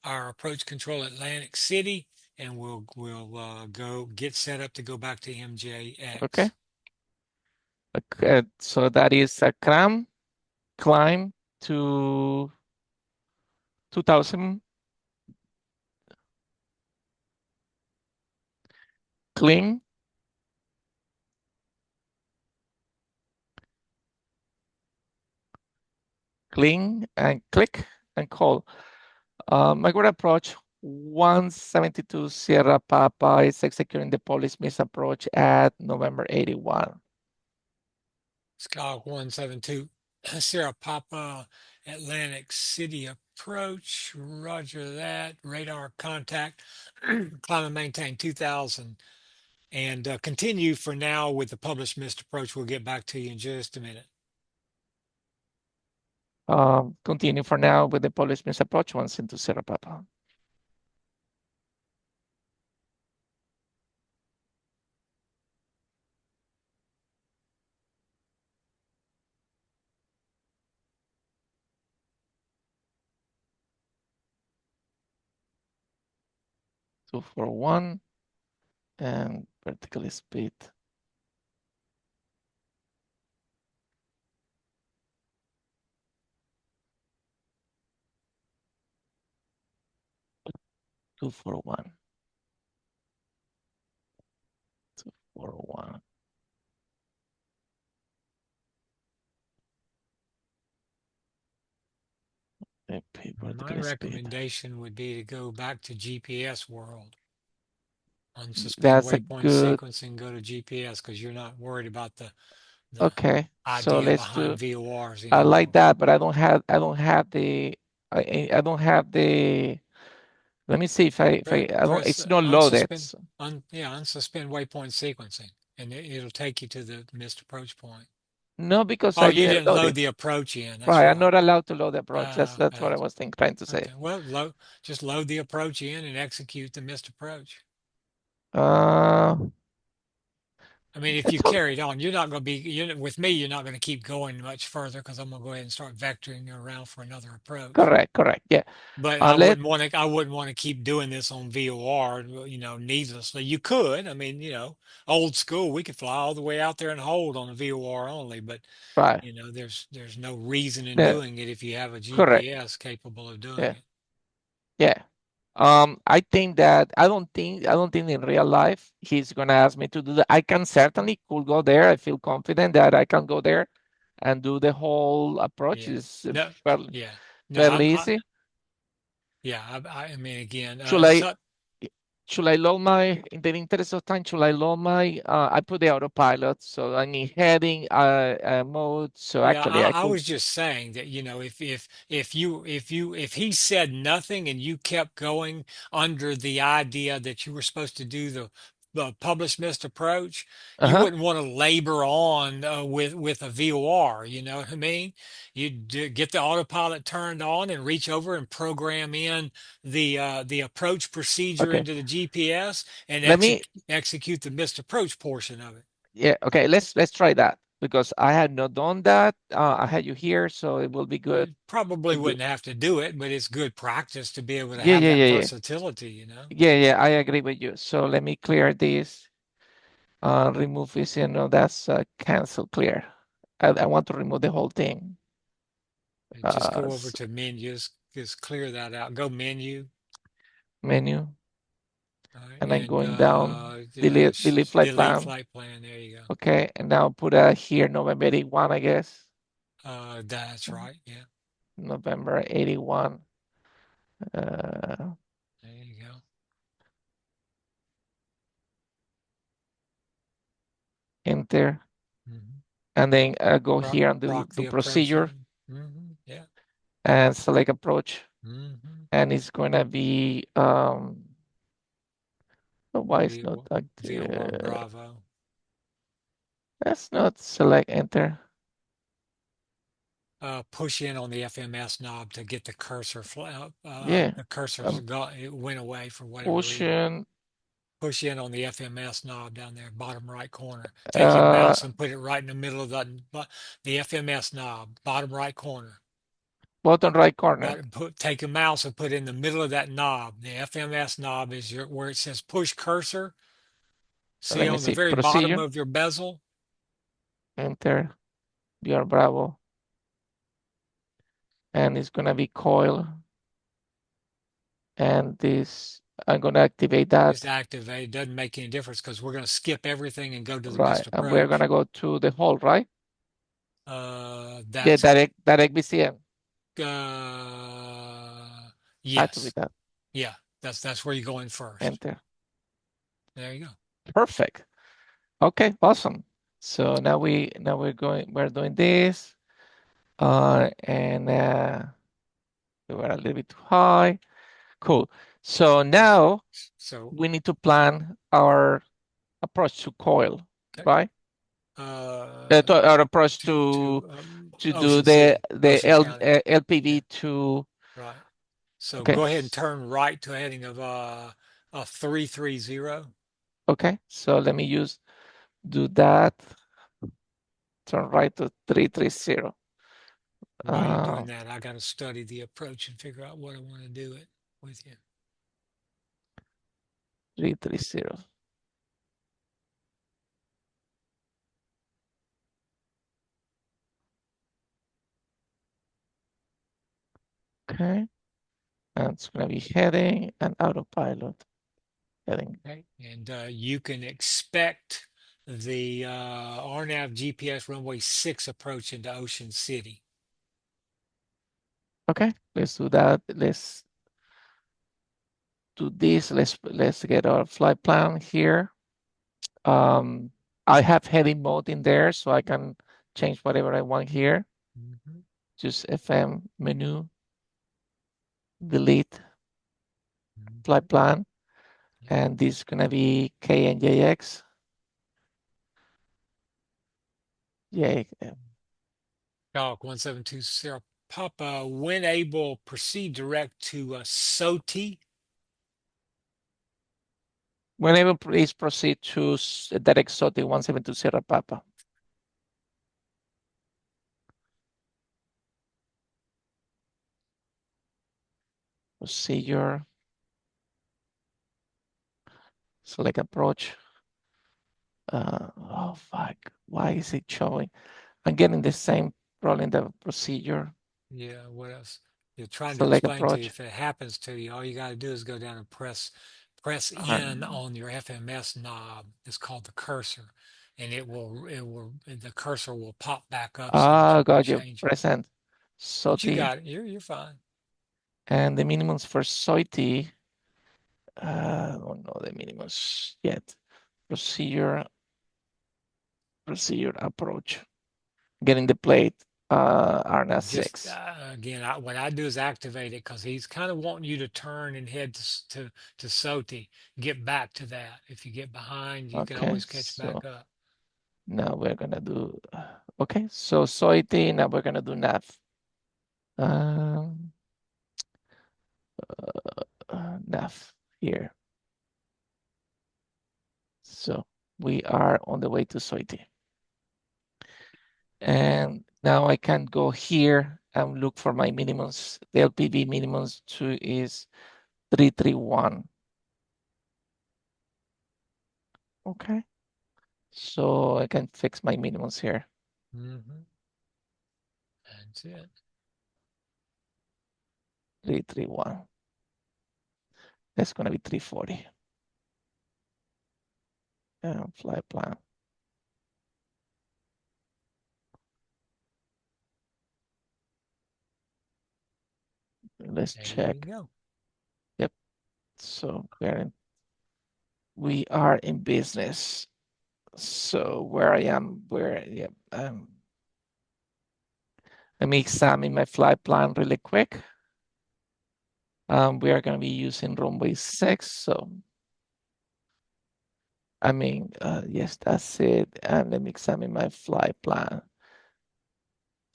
our approach control Atlantic City, and we'll go get set up to go back to okay. MJX. So that is a climb to 2000, clean, clean, and click and call. Migrate approach 172 Sierra Papa is executing the police miss approach at November 81. Sky 172 Sierra Papa Atlantic City approach. Roger that. Radar contact. Climb and maintain 2000. And continue for now with the published missed approach. We'll get back to you in just a minute. Continue for now with the police miss approach 172 Sierra Papa. Two, four, one, and vertical speed. Two, four, one. 241. My Vertical speed. recommendation would be to go back to GPS world. Unsuspend That's a waypoint good. sequencing, go to GPS because you're not worried about the Okay, so idea let's do. behind VORs I like anymore. that, but I don't have the. I don't have the. Let me see if I don't. Press It's not loaded. unsuspend waypoint sequencing, and it'll take you to the missed approach point. No, because Oh, I you didn't didn't load load it. the approach in. That's Right, I'm right. not allowed to load the approach. That's what I Gotcha. was trying to say. Okay. Well, just load the approach in and execute the missed approach. Uh, I mean, if you that's all carried on, you're not going to be, with me, you're not going to keep going much further because I'm going to go ahead and start vectoring you around for another approach. correct. Yeah. But Let I wouldn't want to keep doing this on VOR, needlessly. You could, I mean, old school, we could fly all the way out there and hold on a VOR only, but right. there's no reason in Yeah, doing it if you have a correct. GPS capable of doing Yeah. it. Yeah. I think that I don't think in real life he's gonna ask me to do that. I can certainly could go there. I feel confident that I can go there and do the whole approach. Yeah. Is No. fairly Yeah. No, fairly easy. yeah, I mean, again, Should I should I load my in the interest of time? Should I load my? I put the autopilot, so I need heading mode. So Yeah, actually, I I could. was just saying that, if he said nothing and you kept going under the idea that you were supposed to do the publish missed approach, you Uh-huh. wouldn't want to labor on with a VOR, you know what I mean? You get the autopilot turned on and reach over and program in the approach procedure Okay. into the GPS and Let me. execute the missed approach portion of it. Yeah. Okay. Let's try that because I had not done that. I had you here, so it will be good You probably to do. wouldn't have to do it, but it's good practice to be able to Yeah. have Yeah. that Yeah. Yeah. versatility, you know? Yeah. I agree with you. So let me clear this. Remove this. No, that's cancel clear. I want to remove the whole thing. And just go over S- to menus, just clear that out. Go menu, Menu, all right, and I'm and going down. Delete flight delete plan. flight plan. There you go. Okay, and now put here November 81, I guess. That's right. Yeah, November 81. Uh, there you go. enter, Hmm. and then go here and Rock do the procedure approaching. Yeah. and select approach. Hmm. And it's gonna be oh, why it's not like V01 Bravo. that's not select enter. Push in on the FMS knob to get the cursor Yeah, the cursor's um, got it went away for whatever reason. pushing. Push in on the FMS knob down there, bottom right corner. Take your Uh, mouse and put it right in the middle of the FMS knob, bottom right corner. bottom right corner. Take a mouse and put it in the middle of that knob. The FMS knob is where it says push cursor. See Let me on the see very bottom procedure. of your bezel? Enter. You are Bravo, and it's gonna be coil. And this I'm gonna activate that. Just activate. It doesn't make any difference because we're going to skip everything and go to the Right, missed and we're approach. gonna go to the hole, right? Yeah, That's direct BCM. Had to be yes. that. Yeah, that's where you're going first. Enter. There you go. Perfect. Okay, awesome. So we're doing this. And we were a little bit too high. Cool. So now So, we need to plan our approach to coil, okay. right? Uh, Our approach to to do Ocean City, Ocean County. Yeah, LPV to. right. So Okay. go ahead and turn right to a heading of a 330. Okay. So let me do that. Turn right to 330. While you're doing that, I got to study the approach and figure out what I want to do it with you. 330. Okay. And it's gonna be heading and autopilot. Heading. Okay. And you can expect the RNAV GPS runway 6 approach into Ocean City. Okay, let's do that. Let's do this. Let's get our flight plan here. I have heading mode in there, so I can change whatever I want here. Mm-hmm. Just FM menu, delete flight plan, and this is gonna be KNJX Yeah. Dog 1720 Papa, when able, proceed direct to SOTI. Whenever, please proceed to direct SOTI 1720 Papa. Procedure. Select approach. Oh, fuck. Why is it showing? I'm getting the same problem, the procedure. Yeah, what else? You're trying to Select explain to you, approach. if it happens to you, all you got to do is go down and press in on your FMS knob. It's called the cursor, and the cursor will pop back up so that you can Got you. change it. Present But you SOTI. got it. You're fine. And the minimums for SOTI. Don't know the minimums yet. Procedure approach. Getting the plate, RNA Just 6. again, what I do is activate it because he's kind of wanting you to turn and head to SOTI. Get back to that. If you get behind, you can Okay, always catch so back up. now we're gonna do, okay, so SOTI, now we're gonna do nav. Um, nav here. So we are on the way to SOTI. And now I can go here and look for my minimums. The LPV minimums is 331. Okay. So I can fix my minimums here. Mm-hmm. That's it. 331. That's gonna be 340. And flight plan. Let's There you check. go. Yep. So we are in business. So where I am, yep. Let me examine my flight plan really quick. We are going to be using runway 6. So, yes, that's it. And let me examine my flight plan.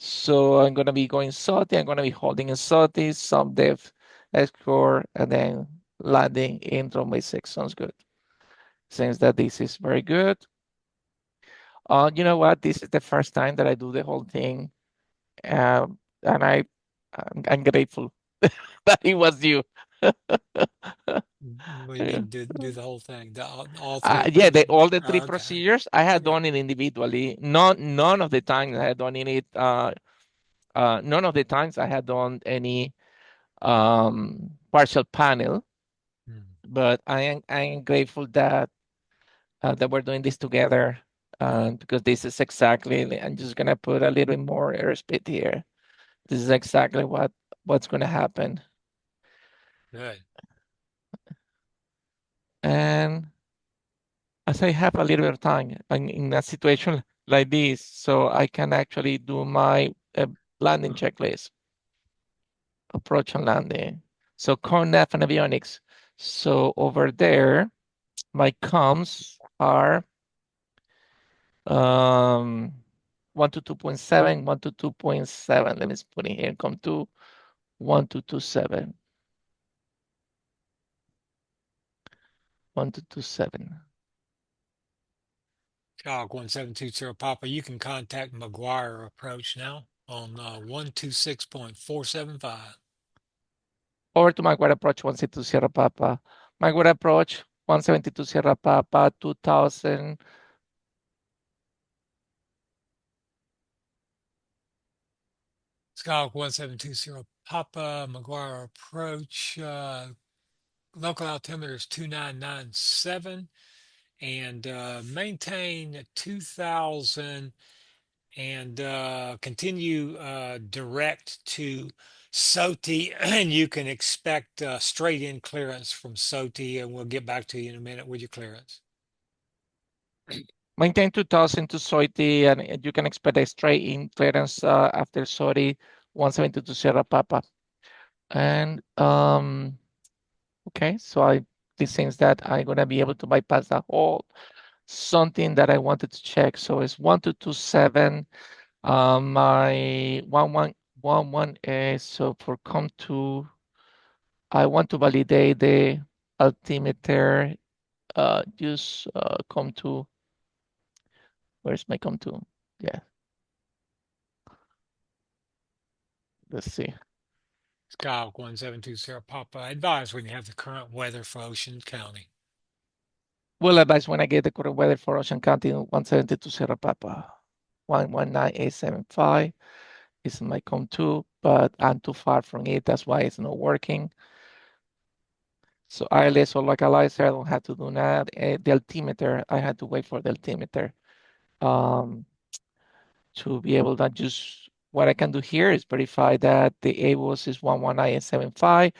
So I'm going to be going SOTI. I'm going to be holding in SOTI, some depth, escort, and then landing in runway 6. Sounds good. Since that this is very good. You know what? This is the first time that I do the whole thing. And I'm grateful that it was you. Well, you mean do the whole thing, all three? Yeah, all the three Okay. procedures I had Okay. done it individually. None of the times I had done it. None of the times I had done any partial panel. Hmm. But I am grateful that we're doing this together. Good. Because this is exactly. I'm just gonna put a little bit more airspeed here. This is exactly what's gonna happen. Good. And as I have a little bit of time in a situation like this, so I can actually do my landing checklist, approach and landing. So CONAF and avionics. So over there, my comms are 1 to 2.7, 1 to 2.7. Let me put in here, come to 1 to 2.7. 1 to 2.7. Chalk 1720 Papa, you can contact McGuire Approach now on 126.475. Over to Maguire approach 172 Sierra Papa. Maguire approach 172 Sierra Papa 2000. Skyhawk 1720 Papa, McGuire Approach, local altimeter is 2997, and maintain 2000 and continue direct to SOTI, and you can expect straight in clearance from SOTI, and we'll get back to you in a minute with your clearance. Maintain 2000 to SOITI, and you can expect a straight in clearance after SOTI 172 Sierra Papa. And okay, so this means that I'm gonna be able to bypass the whole something that I wanted to check. So it's 1227. My 1111 is so for COM2, I want to validate the altimeter. Use COM2. Where's my COM2? Yeah, let's see. Skyhawk 1720 Papa, advise when you have the current weather for Ocean County. Will advise when I get the current weather for Ocean County 172 Sierra Papa. 119875 is my COM2, but I'm too far from it. That's why it's not working. So ILS or localizer, I don't have to do that. The altimeter, I had to wait for the altimeter to be able to just, what I can do here is verify that the AWOS is 119.75.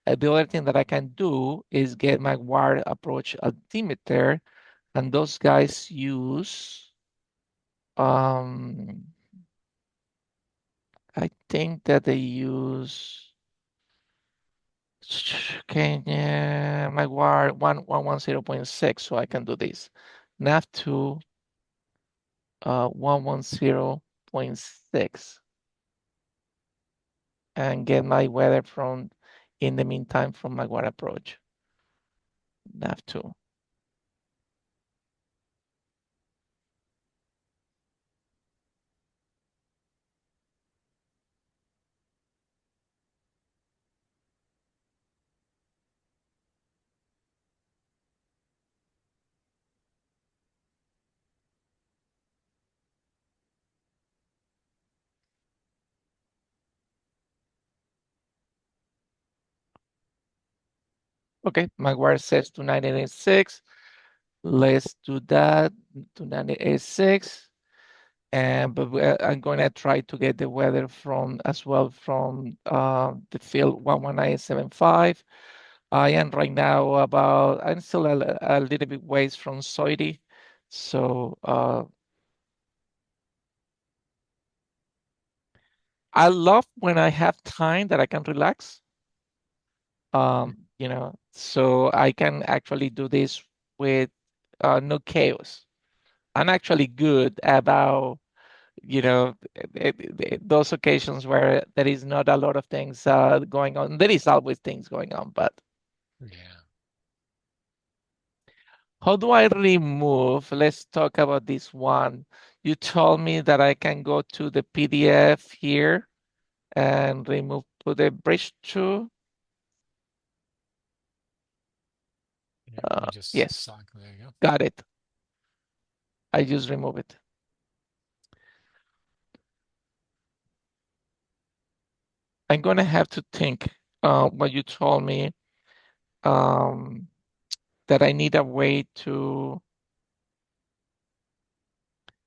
The other thing that I can do is get my wired approach altimeter, and those guys use, I think that they use, okay, yeah, my wire 110.6, so I can do this. nav2 110.6 and get my weather from, in the meantime, from my wire approach. nav2. Okay, my wire says 2986. Let's do that, 2986. And but I'm going to try to get the weather from as well from the field 11975. I am right now about, I'm still a little bit ways from Soidi. So I love when I have time that I can relax. So I can actually do this with no chaos. I'm actually good about, those occasions where there is not a lot of things going on. There is always things going on, but Yeah. how do I remove? Let's talk about this one. You told me that I can go to the PDF here and remove, put a bridge to. Yeah, let me just Yes, cycle. There you go. got it. I just remove it. I'm gonna have to think what you told me, um, that I need a way to,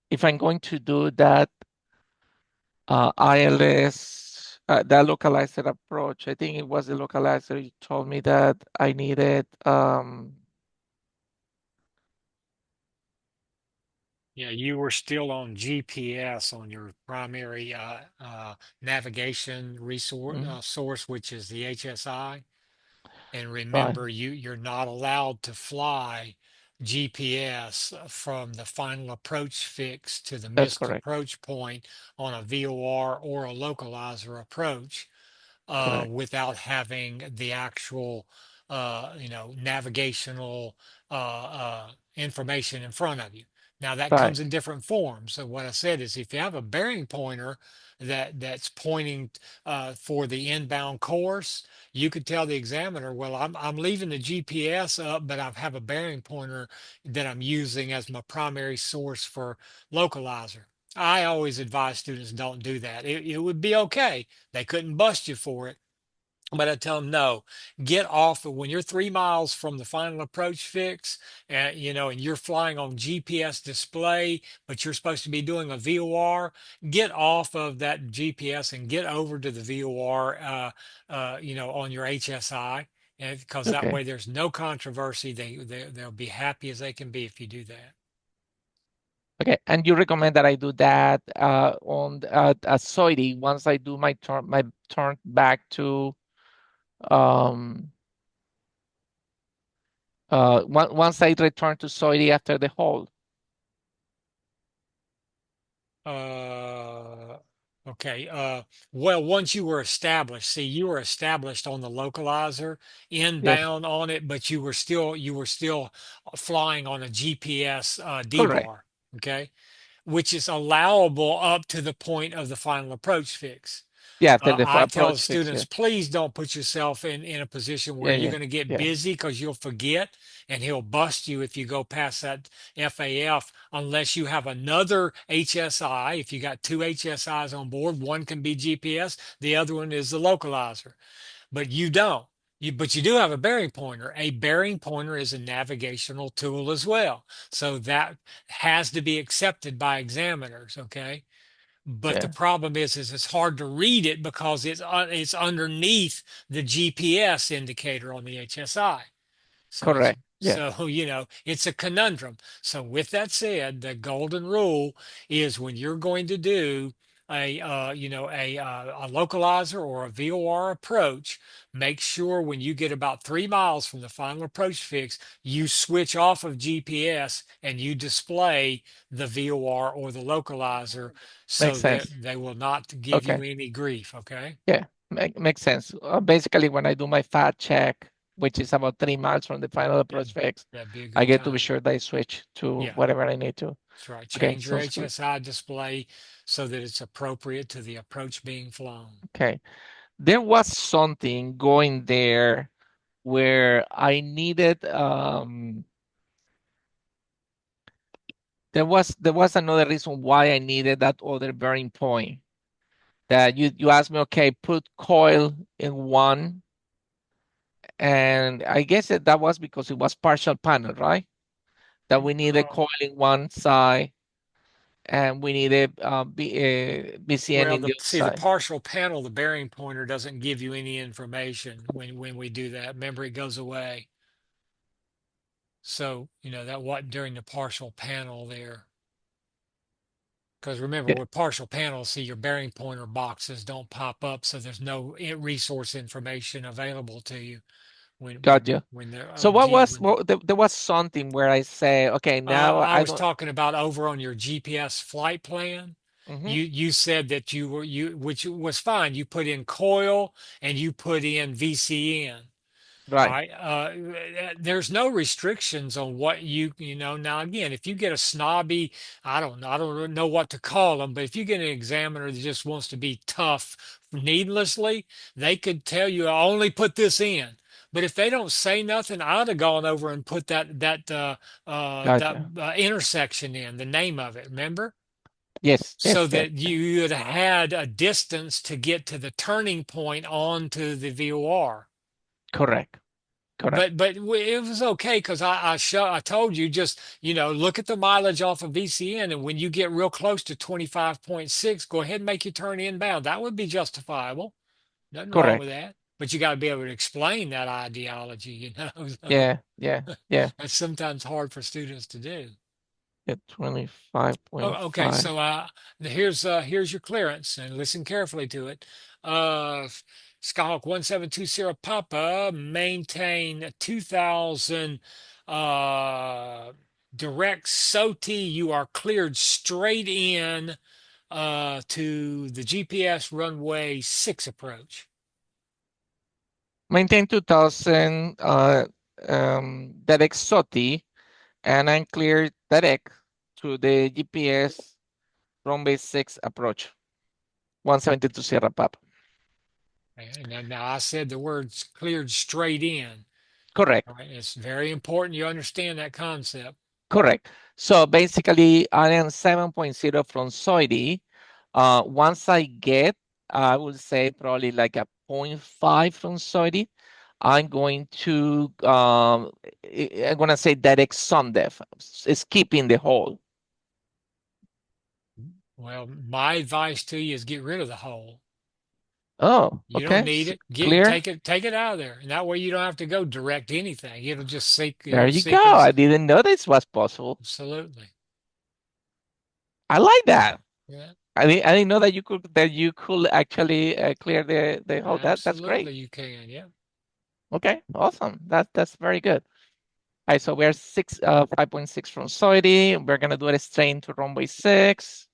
if I'm going to do that ILS, that localizer approach. I think it was the localizer. You told me that I needed. Yeah, you were still on GPS on your primary navigation resource Mm, source, which is the HSI. And right, remember, you're not allowed to fly GPS from the final approach fix to the that's missed correct. approach point on a VOR or a localizer approach Correct. without having the actual, navigational information in front of you. Now that Right. comes in different forms. So what I said is, if you have a bearing pointer that's pointing for the inbound course, you could tell the examiner, well, I'm leaving the GPS up, but I have a bearing pointer that I'm using as my primary source for localizer. I always advise students don't do that. It would be okay. They couldn't bust you for it. But I tell them, no, get off of when you're 3 miles from the final approach fix, and you're flying on GPS display, but you're supposed to be doing a VOR, get off of that GPS and get over to the VOR, on your HSI. And because that Okay. way there's no controversy. They'll be happy as they can be if you do that. Okay. And you recommend that I do that on at Soidi once I do my turn back to um Once I return to Soidi after the hold. Okay. Well, once you were established, see, you were established on the localizer, Yes, inbound on it, but you were still flying on a GPS correct. D-bar, okay, which is allowable up to the point of the final approach fix. Yeah, after the I tell approach fix. students, Yeah, please don't put yourself in a position where yeah, you're yeah, going to get yeah. busy because you'll forget and he'll bust you if you go past that FAF unless you have another HSI. If you got two HSIs on board, one can be GPS, the other one is the localizer, but you don't. But you do have a bearing pointer. A bearing pointer is a navigational tool as well. So that has to be accepted by examiners, okay? But the Yeah, problem is it's hard to read it because it's underneath the GPS indicator on the HSI. So it's correct. Yeah, so it's a conundrum. So with that said, the golden rule is when you're going to do a localizer or a VOR approach, make sure when you get about 3 miles from the final approach fix, you switch off of GPS and you display the VOR or the localizer makes so that sense. they will not give you Okay. any grief. Okay. Yeah, makes sense. Basically, when I do my fat check, which is about 3 miles from the final Yeah, approach fix, that'd be a I good get to be time. sure that I switch to Yeah. whatever I need to. That's right. Okay, Change your sounds good. HSI display so that it's appropriate to the approach being flown. Okay. There was something going there where I needed there was another reason why I needed that other bearing point. That you asked me, okay, put coil in one, and I guess that was because it was partial panel, right? That we needed Uh, coil in one side and we needed BCN well, in the the other see the side. partial panel, the bearing pointer doesn't give you any information when we do that. Remember, it goes away. So, that what during the partial panel there. Because remember, Yeah, with partial panels, see your bearing pointer boxes don't pop up, so there's no resource information available to you when got when you. when they're So there was something where I say, okay, now I I was don't. talking about over on your GPS flight plan. Hmm. You said that which was fine. You put in coil and you put in VCN. All Right, right. There's no restrictions on what Now again, if you get a snobby, I don't really know what to call them, but if you get an examiner that just wants to be tough needlessly, they could tell you, I only put this in. But if they don't say nothing, I'd have gone over and put that gotcha. intersection in the name of it. Remember? Yes, So yes, yes, that you had had a distance to get to the turning point onto the VOR. correct, correct, It was okay because I told you just look at the mileage off of VCN, and when you get real close to 25.6, go ahead and make your turn inbound. That would be justifiable. Nothing wrong with correct. that. But you got to be able to explain that ideology, So Yeah, yeah, yeah. that's sometimes hard for students to do. Yeah, 25.5. Oh, okay. So here's your clearance, and listen carefully to it. Uh, Skyhawk 1720 Papa, maintain 2000 uh direct SOTI. You are cleared straight in to the GPS runway 6 approach. Maintain 2000 direct SOTI, and I'm clear direct to the GPS runway 6 approach. 172 Sierra Papa. And now I said the words cleared straight in. Correct. All right. It's very important you understand that concept. Correct. So basically, I am 7.0 from Soidi. Once I get, I would say probably like a point 0.5 from Soidi, I'm going to, I'm going to say direct SUNDEF, skipping the hole. Well, my advice to you is get rid of the hole. Oh, You don't okay. need it. Clear. Take it out of there. And that way you don't have to go direct anything. There It'll you go. I sequence. didn't know this was possible. Absolutely. I like that. Yeah, I didn't know that you could actually clear the hole. That's great. absolutely you can. Yeah. Okay, awesome. That's very good. right, so we're 5.6 from Soity. We're gonna do it straight into runway 6.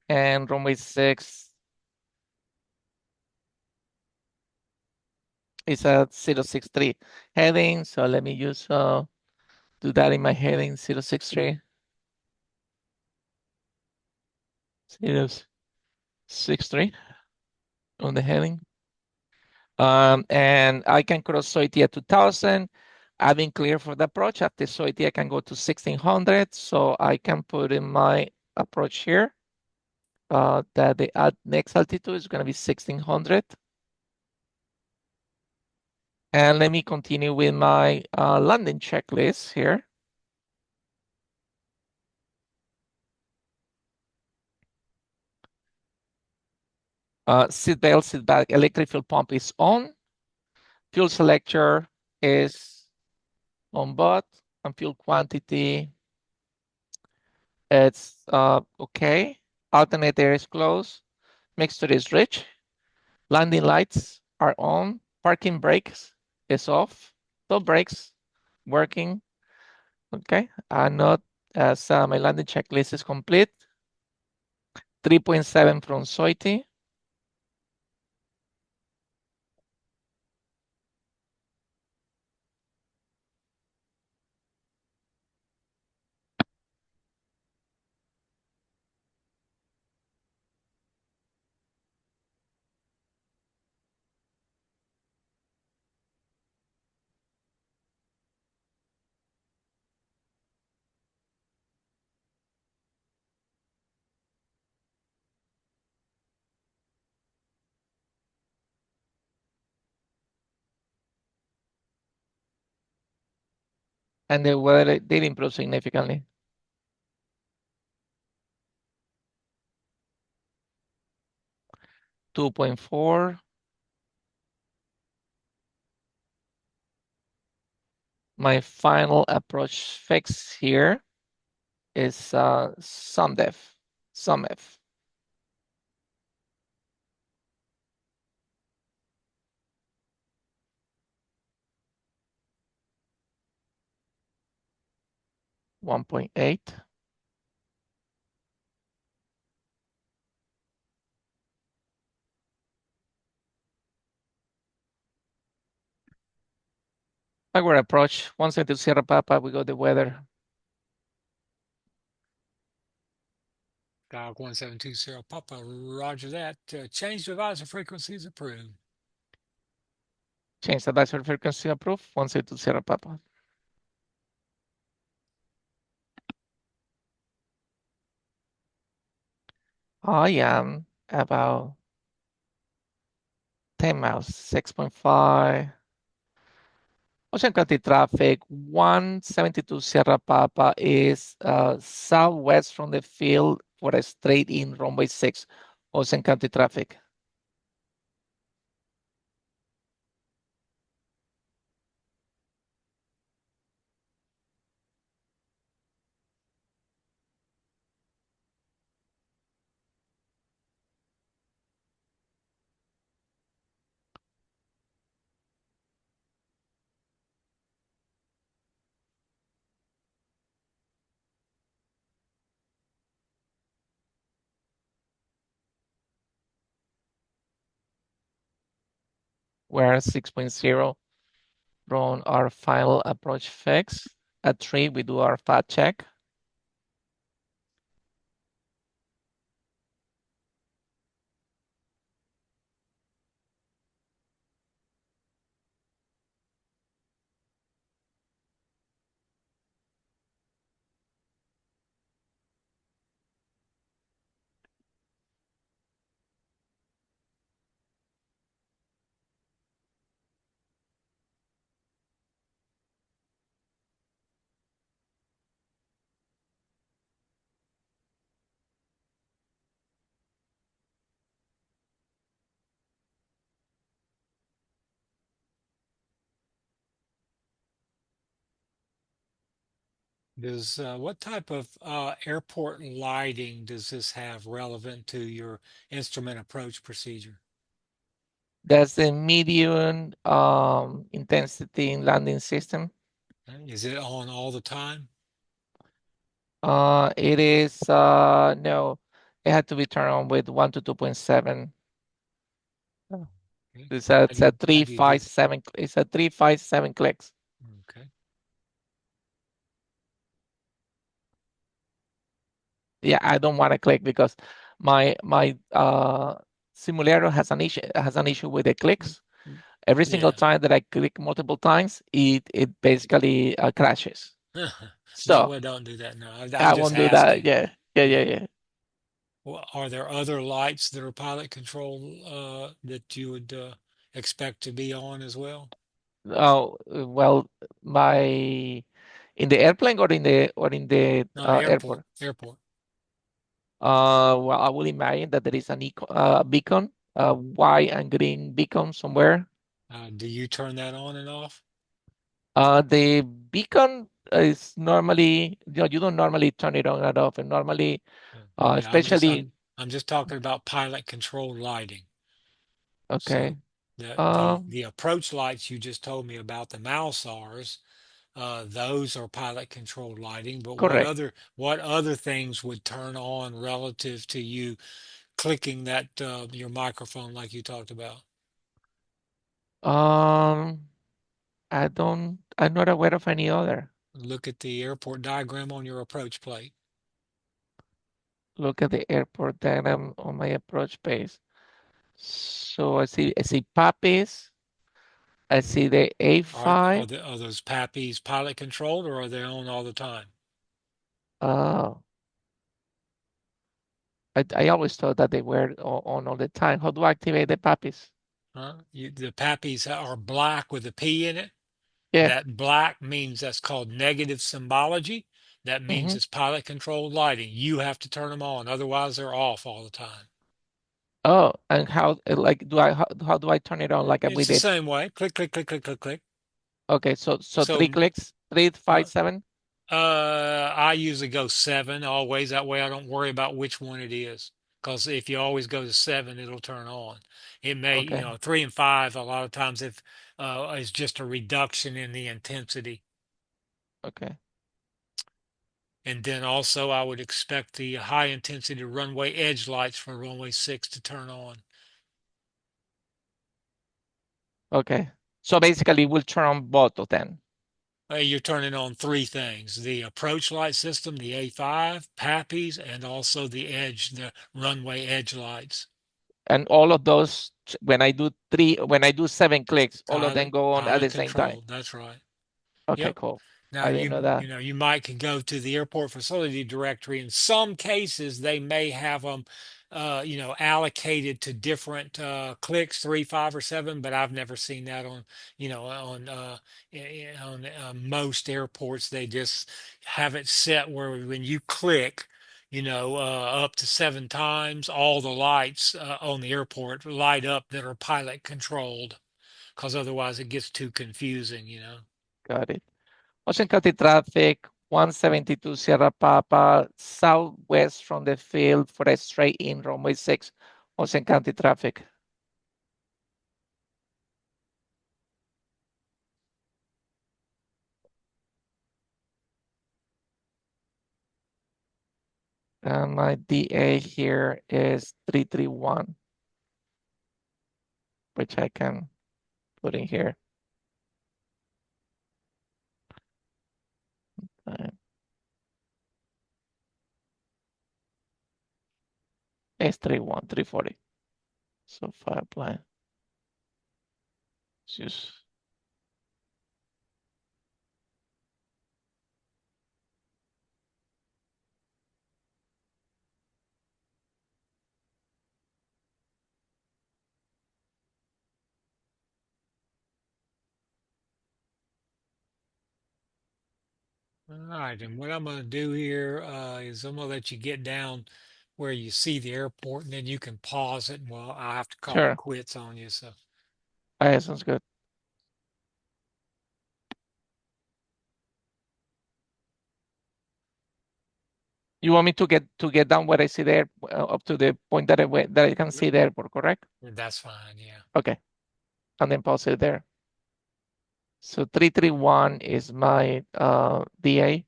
And runway 6 is a 063 heading. So let me just do that in my heading 063. 063 on the heading. And I can cross Soity at 2000. I've been clear for the approach. After Soity, I can go to 1600. So I can put in my approach here that the next altitude is going to be 1600. And let me continue with my landing checklist here. Seat belt, seat back, electric fuel pump is on. Fuel selector is on board, and fuel quantity, it's okay. Alternator is closed. Mixture is rich. Landing lights are on. Parking brakes is off. Toe brakes working. Okay. Not as my landing checklist is complete. 3.7 from Soity. And the weather did improve significantly. 2.4. My final approach fix here is SUMDEF. SUMF. 1.8. Backward approach. Once into Sierra Papa, we got the weather. Dial 1720 Papa, roger that. Change divisor frequencies approved. Change advisory frequency approved. Once into Sierra Papa. I am about 10 miles, 6.5. Ocean County traffic, 172 Sierra Papa is southwest from the field for a straight in runway 6. Ocean County traffic. We're 6.0 from our final approach fix. At 3, we do our fat check. Does what type of airport lighting does this have relevant to your instrument approach procedure? That's the medium intensity landing system. Okay. Is it on all the time? It is no, it had to be turned on with 1 to 2.7. Okay. It's a How do you do that? 357. It's a 357 clicks. Okay. Yeah, I don't want to click because my simulator has an issue with the clicks. Mm, Every single yeah. time that I click multiple times, it basically crashes. No, So well, don't do that. No, I'm I just won't do that. asking. Yeah, yeah, yeah, Yeah. yeah. Well, are there other lights that are pilot control that you would expect to be on as well? Oh, well, my in the airplane or in the No, airport, airport. airport. Well, I will imagine that there is an beacon, white and green beacon somewhere. Do you turn that on and off? The beacon is normally, you don't normally turn it on and off, and normally, Okay, especially, I'm just talking about pilot controlled lighting. okay, So the um, the approach lights you just told me about, the Malsars, those are pilot controlled lighting. But correct. what other things would turn on relative to you clicking that your microphone like you talked about? Um, I'm not aware of any other. Look at the airport diagram on your approach plate. Look at the airport diagram on my approach base. So I see puppies. I see the A5. Are those PAPIs pilot controlled or are they on all the time? Oh, I always thought that they were on all the time. How do I activate the puppies? The PAPIs are black with a P in it. Yeah. That black means that's called negative symbology. That means Mm-hmm. it's pilot controlled lighting. You have to turn them on, otherwise they're off all the time. Oh, and how like how do I turn it on like we It's the did? same way. Click, click, click, click, click, click. Okay, so So three clicks, three, uh, five, seven. I usually go seven always. That way I don't worry about which one it is. Because if you always go to seven, it'll turn on. It may, Okay, three and five, a lot of times if is just a reduction in the intensity. okay, And then also I would expect the high intensity runway edge lights for runway 6 to turn on. okay. So basically, we'll turn on both of them, You're turning on three things: the approach light system, the A5, PAPIs, and also the runway edge lights. and all of those when I do 7 clicks, all of them go on at Pilot the same time. controlled. That's right. Okay, Yep. cool. Now I didn't know that. you might can go to the airport facility directory. In some cases, they may have them, allocated to different clicks, 3, 5, or 7. But I've never seen that on, on most airports. They just have it set where when you click, up to 7 times, all the lights on the airport light up that are pilot controlled. Because otherwise, it gets too confusing. Got it. Ocean County traffic, 172 Sierra Papa, southwest from the field for a straight in runway 6, Ocean County traffic. And my DA here is 331, which I can put in here. It's 31, 340. So fire plan. Just All right, and what I'm going to do here is I'm going to let you get down where you see the airport, and then you can pause it. Well, I'll have to call it sure. quits on you. So, Okay, sounds good. You want me to get down where I see there, up to the point that I can yep, see the airport, correct? that's fine. Yeah. Okay. and then pause it there. So 331 is my DA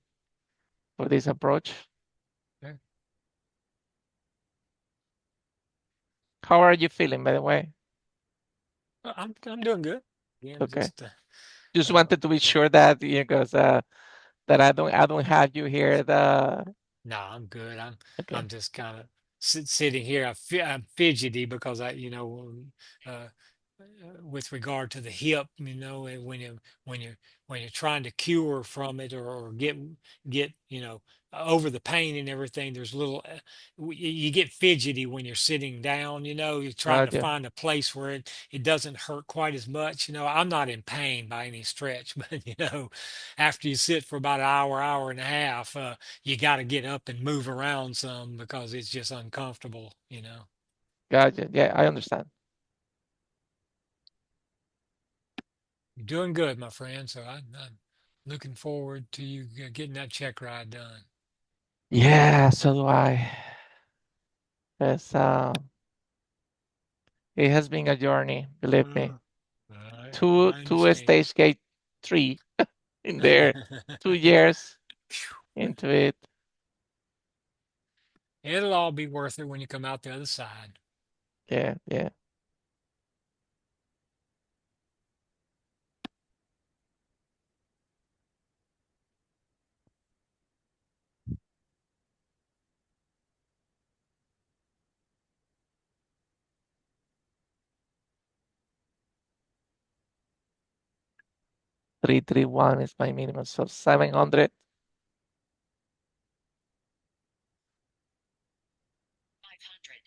for this approach. Okay. How are you feeling, by the way? I'm doing good. Again, Okay. just Just uh, wanted to be sure that because that I don't have you here. no, I'm good. I'm Okay. just kind of sitting here. I'm fidgety because uh, with regard to the hip, and when you when you're trying to cure from it or get over the pain and everything, there's little you get fidgety when you're sitting down. You're trying to Gotcha. find a place where it doesn't hurt quite as much. I'm not in pain by any stretch, but after you sit for about an hour and a half, you got to get up and move around some because it's just uncomfortable. Gotcha. Yeah, I understand. You're doing good, my friend. So I'm looking forward to you getting that check ride done. Yeah, so do I. It's it has been a journey, believe me. Uh, I Two understand. stage gate 3 in there, 2 years Phew. into it. It'll all be worth it when you come out the other side. Yeah, yeah. 331 is my minimum. So 700. 500.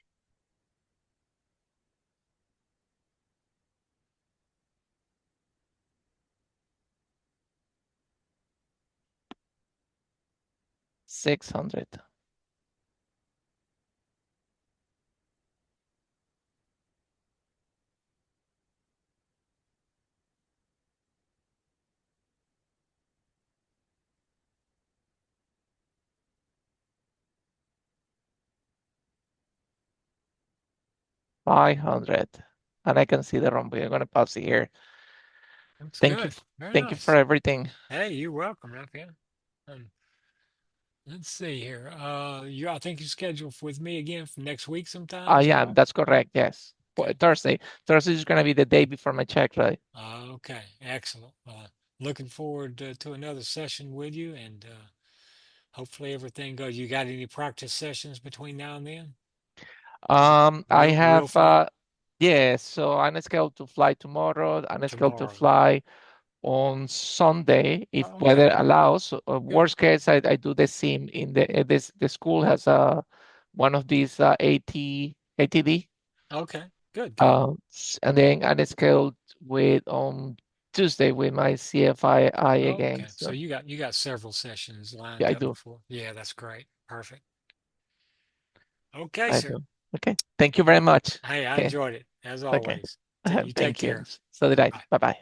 600. 500. And I can see the rumble. I'm gonna pause it here. That's Thank you. good. Very Thank you for nice. everything. Hey, you're welcome, Raphael. Let's see here. I think you're scheduled with me again for next week sometime. Is that Yeah, right? that's correct. Yes. Okay. Thursday. Thursday is gonna be the day before my check, right? Okay. Excellent. Looking forward to another session with you, and hopefully everything goes. You got any practice sessions between now and then? I Real have fun yeah, so I'm scheduled to fly tomorrow. I'm scheduled to tomorrow. fly on Sunday if Oh, okay. weather allows. Good. Worst case, I do the sim in the school has one of these ATD. Okay. Good. Good. And then I'm scheduled with on Tuesday with my CFI again. Okay. So So you got several sessions yeah, lined I up do. before. Yeah, that's great. Perfect. Okay, I sir. do. Okay. Thank you very much. Hey, I Okay. enjoyed it as Okay. always. You take Thank you. care. So did I. Bye. Bye bye.